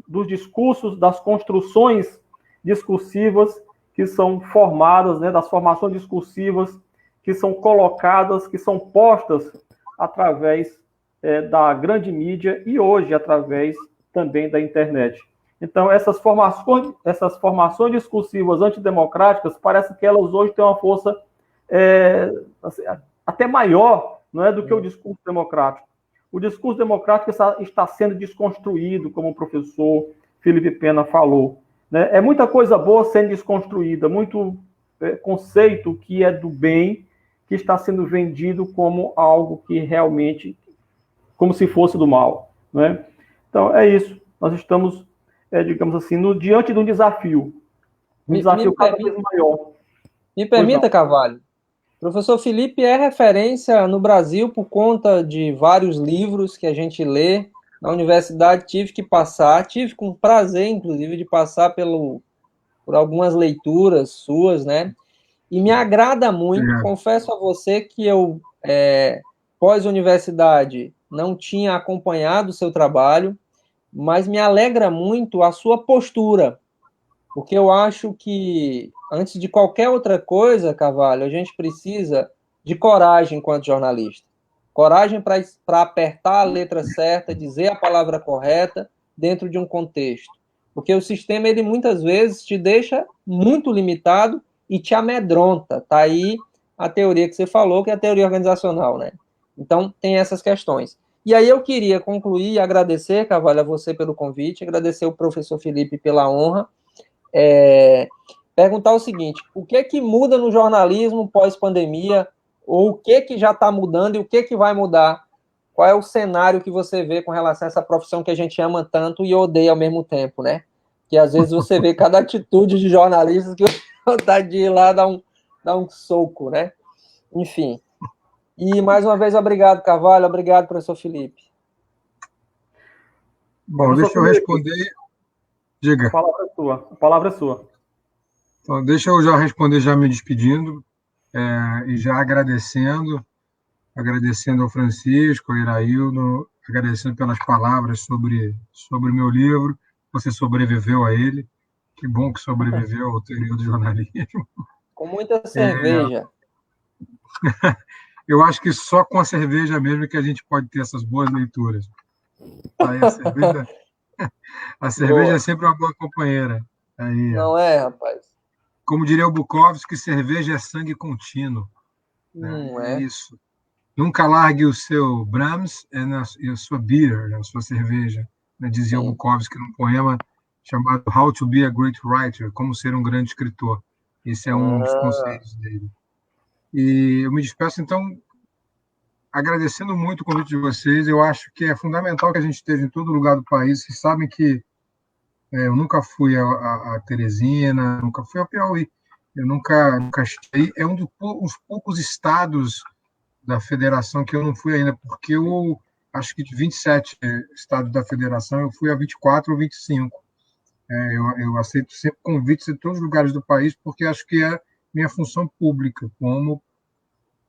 Speaker 1: dos discursos, das construções discursivas que são formadas, né, das formações discursivas que são colocadas, que são postas através da grande mídia e hoje através também da internet. Então, essas formações discursivas antidemocráticas, parece que elas hoje têm uma força assim, até maior, não é, do que o discurso democrático. O discurso democrático está sendo desconstruído, como o professor Felipe Pena falou. Né? É muita coisa boa sendo desconstruída, muito conceito que é do bem, que está sendo vendido como algo que realmente, como se fosse do mal. Né? Então, é isso. Nós estamos, digamos assim, diante de um desafio. Um desafio cada vez maior.
Speaker 3: Me permita, Carvalho. Professor Felipe é referência no Brasil por conta de vários livros que a gente lê. Na universidade tive com prazer, inclusive, de passar por algumas leituras suas, né? E me agrada muito, confesso a você que eu, pós-universidade, não tinha acompanhado o seu trabalho, mas me alegra muito a sua postura, porque eu acho que, antes de qualquer outra coisa, Carvalho, a gente precisa de coragem enquanto jornalista. Coragem para apertar a letra certa, dizer a palavra correta dentro de um contexto. Porque o sistema, ele muitas vezes te deixa muito limitado e te amedronta. Está aí a teoria que você falou, que é a teoria organizacional, né? Então, tem essas questões. E aí eu queria concluir e agradecer, Carvalho, a você pelo convite, agradecer o professor Felipe pela honra, perguntar o seguinte: o que é que muda no jornalismo pós-pandemia, ou o que que já está mudando e o que que vai mudar? Qual é o cenário que você vê com relação a essa profissão que a gente ama tanto e odeia ao mesmo tempo, né? Que às vezes você vê cada atitude de jornalistas que vontade de ir lá dar um soco, né? Enfim. E mais uma vez, obrigado, Carvalho, obrigado, professor Felipe.
Speaker 2: Bom, deixa eu responder. Diga.
Speaker 1: A palavra é sua.
Speaker 2: Então, deixa eu já responder, já me despedindo, e já agradecendo ao Francisco, ao Iraildo, agradecendo pelas palavras sobre o meu livro. Você sobreviveu a ele. Que bom que sobreviveu ao teoria do jornalismo.
Speaker 3: Com muita cerveja.
Speaker 2: Eu acho que só com a cerveja mesmo que a gente pode ter essas boas leituras. Aí a cerveja é sempre uma boa companheira. Aí,
Speaker 3: não é, rapaz?
Speaker 2: Como diria o Bukowski, cerveja é sangue contínuo.
Speaker 3: Não
Speaker 2: é isso. Nunca largue o seu Brahms e a sua beer, a sua cerveja. Dizia o Bukowski num poema chamado How to be a Great Writer, Como Ser um Grande Escritor. Esse é um dos conceitos dele. E eu me despeço, então, agradecendo muito o convite de vocês. Eu acho que é fundamental que a gente esteja em todo lugar do país. Vocês sabem que eu nunca fui a Teresina, nunca fui ao Piauí. Eu nunca estive. É um dos poucos estados da federação que eu não fui ainda, porque eu acho que de 27 estados da federação eu fui a 24 ou 25. Eu aceito sempre convites de todos os lugares do país, porque acho que é minha função pública, como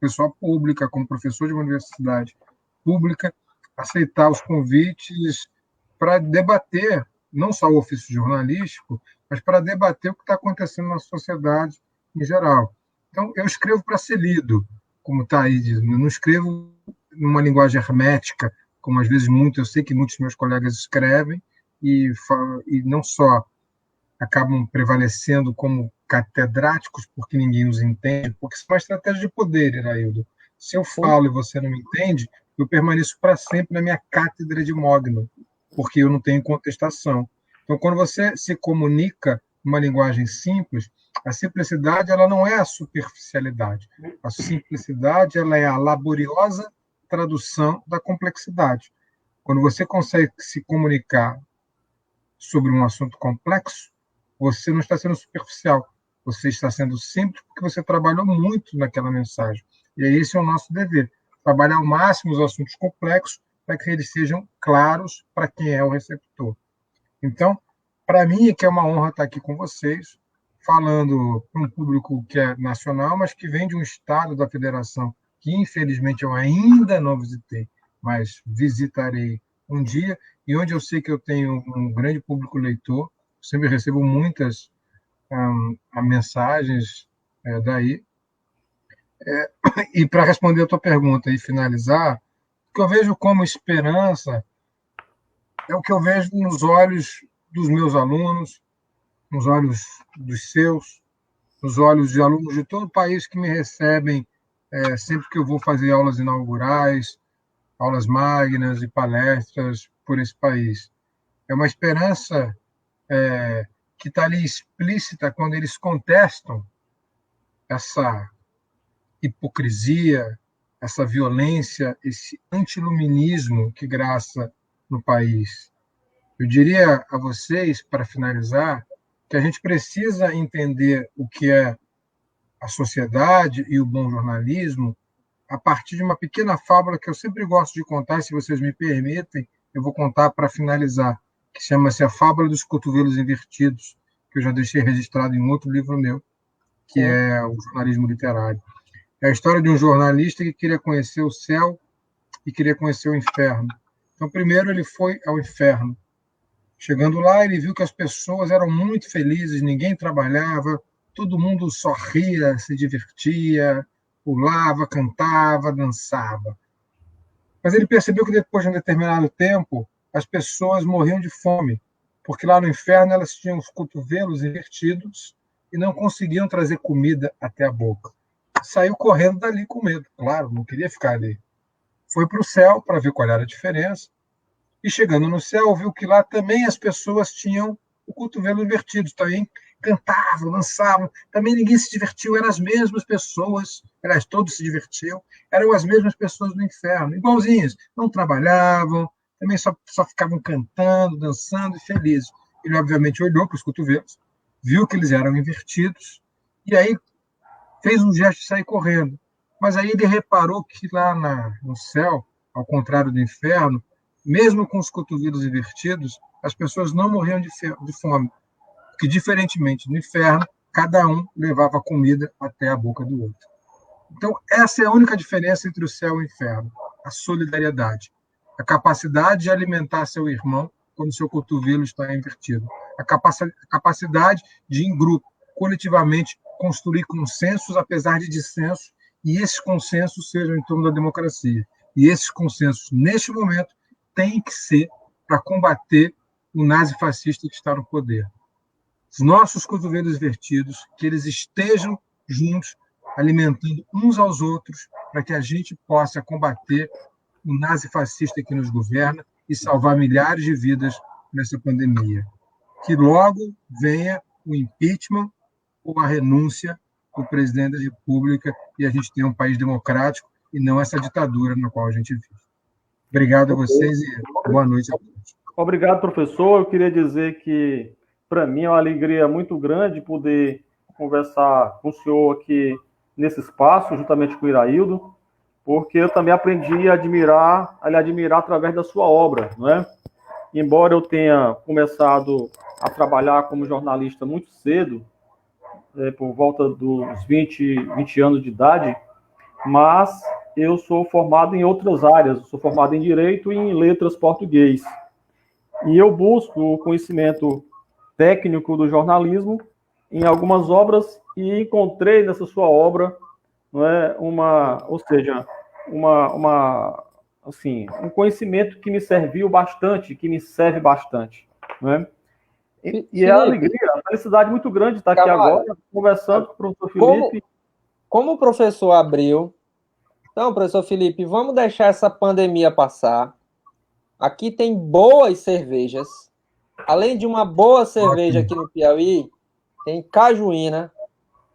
Speaker 2: pessoa pública, como professor de uma universidade pública, aceitar os convites para debater, não só o ofício jornalístico, mas para debater o que está acontecendo na sociedade em geral. Então, eu escrevo para ser lido, como está aí dizendo. Eu não escrevo numa linguagem hermética, como às vezes eu sei que muitos meus colegas escrevem, e não só acabam prevalecendo como catedráticos porque ninguém os entende, porque isso é uma estratégia de poder, Iraildo. Se eu falo e você não me entende, eu permaneço para sempre na minha cátedra de mogno, porque eu não tenho contestação. Então, quando você se comunica uma linguagem simples, a simplicidade ela não é a superficialidade. A simplicidade ela é a laboriosa tradução da complexidade. Quando você consegue se comunicar sobre um assunto complexo, você não está sendo superficial, você está sendo simples porque você trabalhou muito naquela mensagem. E esse é o nosso dever, trabalhar ao máximo os assuntos complexos para que eles sejam claros para quem é o receptor. Então, para mim é que é uma honra estar aqui com vocês, falando para um público que é nacional, mas que vem de um estado da federação que, infelizmente, eu ainda não visitei, mas visitarei um dia, e onde eu sei que eu tenho um grande público leitor, sempre recebo muitas mensagens daí. E para responder a tua pergunta e finalizar, o que eu vejo como esperança é o que eu vejo nos olhos dos meus alunos, nos olhos dos seus, nos olhos de alunos de todo o país que me recebem sempre que eu vou fazer aulas inaugurais, aulas magnas e palestras por esse país. É uma esperança que está ali explícita quando eles contestam essa hipocrisia, essa violência, esse antiluminismo que graça no país. Eu diria a vocês, para finalizar, que a gente precisa entender o que é a sociedade e o bom jornalismo a partir de uma pequena fábula que eu sempre gosto de contar, e se vocês me permitem, eu vou contar para finalizar, que chama-se A Fábula dos Cotovelos Invertidos, que eu já deixei registrado em outro livro meu, que é o jornalismo literário. É a história de um jornalista que queria conhecer o céu e queria conhecer o inferno. Então, primeiro ele foi ao inferno. Chegando lá, ele viu que as pessoas eram muito felizes, ninguém trabalhava, todo mundo só ria, se divertia, pulava, cantava, dançava. Mas ele percebeu que depois de um determinado tempo, as pessoas morriam de fome, porque lá no inferno elas tinham os cotovelos invertidos e não conseguiam trazer comida até a boca. Saiu correndo dali com medo, claro, não queria ficar ali. Foi para o céu para ver qual era a diferença, e chegando no céu, viu que lá também as pessoas tinham o cotovelo invertido, também cantavam, dançavam, também ninguém se divertiu, eram as mesmas pessoas, aliás, todos se divertiam, eram as mesmas pessoas do inferno, igualzinhas, não trabalhavam, também só ficavam cantando, dançando e felizes. Ele, obviamente, olhou para os cotovelos, viu que eles eram invertidos, e aí fez um gesto de sair correndo. Mas aí ele reparou que lá no céu, ao contrário do inferno, mesmo com os cotovelos invertidos, as pessoas não morriam de fome, porque, diferentemente do inferno, cada um levava comida até a boca do outro. Então, essa é a única diferença entre o céu e o inferno, a solidariedade, a capacidade de alimentar seu irmão quando seu cotovelo está invertido, a capacidade de, em grupo, coletivamente, construir consensos, apesar de dissensos, e esses consensos sejam em torno da democracia. E esses consensos, neste momento, têm que ser para combater o nazifascista que está no poder. Os nossos cotovelos invertidos, que eles estejam juntos, alimentando uns aos outros, para que a gente possa combater o nazifascista que nos governa e salvar milhares de vidas nessa pandemia. Que logo venha o impeachment ou a renúncia do presidente da República e a gente tenha um país democrático e não essa ditadura na qual a gente vive. Obrigado a vocês e boa noite a todos.
Speaker 1: Obrigado, professor. Eu queria dizer que, para mim, é uma alegria muito grande poder conversar com o senhor aqui nesse espaço, juntamente com o Iraildo, porque eu também aprendi a lhe admirar através da sua obra, não é? Embora eu tenha começado a trabalhar como jornalista muito cedo, por volta dos 20 anos de idade, mas eu sou formado em outras áreas, sou formado em Direito e em Letras Português. E eu busco o conhecimento técnico do jornalismo em algumas obras e encontrei nessa sua obra, não é, um conhecimento que me serviu bastante, que me serve bastante, não é? E é a alegria, a felicidade muito grande de estar aqui agora, conversando com o professor Felipe.
Speaker 3: Como o professor abriu, então, professor Felipe, vamos deixar essa pandemia passar. Aqui tem boas cervejas. Além de uma boa cerveja aqui no Piauí, tem Cajuína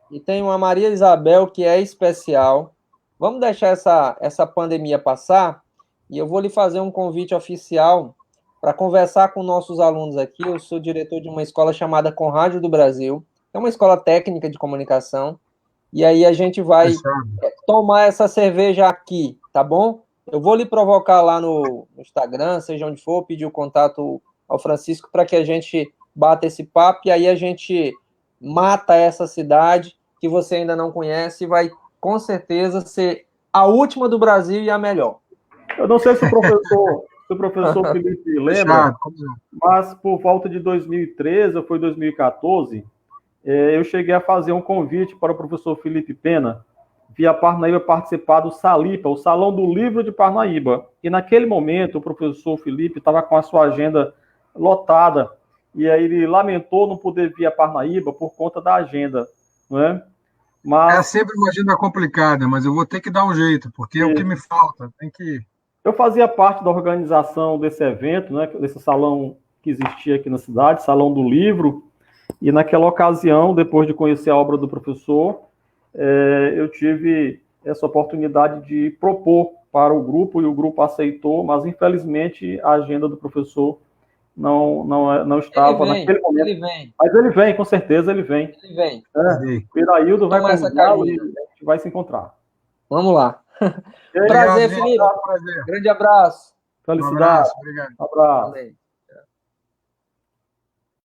Speaker 3: e tem uma Maria Isabel que é especial. Vamos deixar essa pandemia passar e eu vou lhe fazer um convite oficial para conversar com nossos alunos aqui. Eu sou diretor de uma escola chamada Conrádio do Brasil. É uma escola técnica de comunicação. E aí a gente vai tomar essa cerveja aqui, tá bom? Eu vou lhe provocar lá no Instagram, seja onde for, pedir o contato ao Francisco para que a gente bata esse papo e aí a gente mata essa cidade que você ainda não conhece e vai, com certeza, ser a última do Brasil e a melhor.
Speaker 1: Eu não sei se o professor Felipe lembra, mas por volta de 2013 ou foi 2014... eu cheguei a fazer um convite para o professor Felipe Pena, via Parnaíba, participar do SALIPA, o Salão do Livro de Parnaíba. E naquele momento, o professor Felipe estava com a sua agenda lotada, e aí ele lamentou não poder vir a Parnaíba por conta da agenda. não é?
Speaker 2: É
Speaker 1: Mas
Speaker 2: sempre uma agenda complicada, mas eu vou ter que dar um jeito, porque é o que me falta. Tem que.
Speaker 1: eu fazia parte da organização desse evento, né, desse salão que existia aqui na cidade, Salão do Livro, e naquela ocasião, depois de conhecer a obra do professor, eu tive essa oportunidade de propor para o grupo, e o grupo aceitou, mas infelizmente a agenda do professor não estava naquele momento.
Speaker 3: Ele vem.
Speaker 1: Mas ele vem, com certeza ele vem.
Speaker 3: Ele vem.
Speaker 1: O Iraildo vai
Speaker 3: Toma essa
Speaker 1: convidá-lo e
Speaker 3: camisa.
Speaker 1: a gente vai se encontrar.
Speaker 3: Vamos lá.
Speaker 1: E aí,
Speaker 3: Prazer,
Speaker 2: Obrigado,
Speaker 3: Felipe.
Speaker 2: prazer.
Speaker 3: Grande abraço.
Speaker 2: Um
Speaker 1: felicidade.
Speaker 2: abraço, obrigado.
Speaker 1: Abraço.
Speaker 3: Valeu.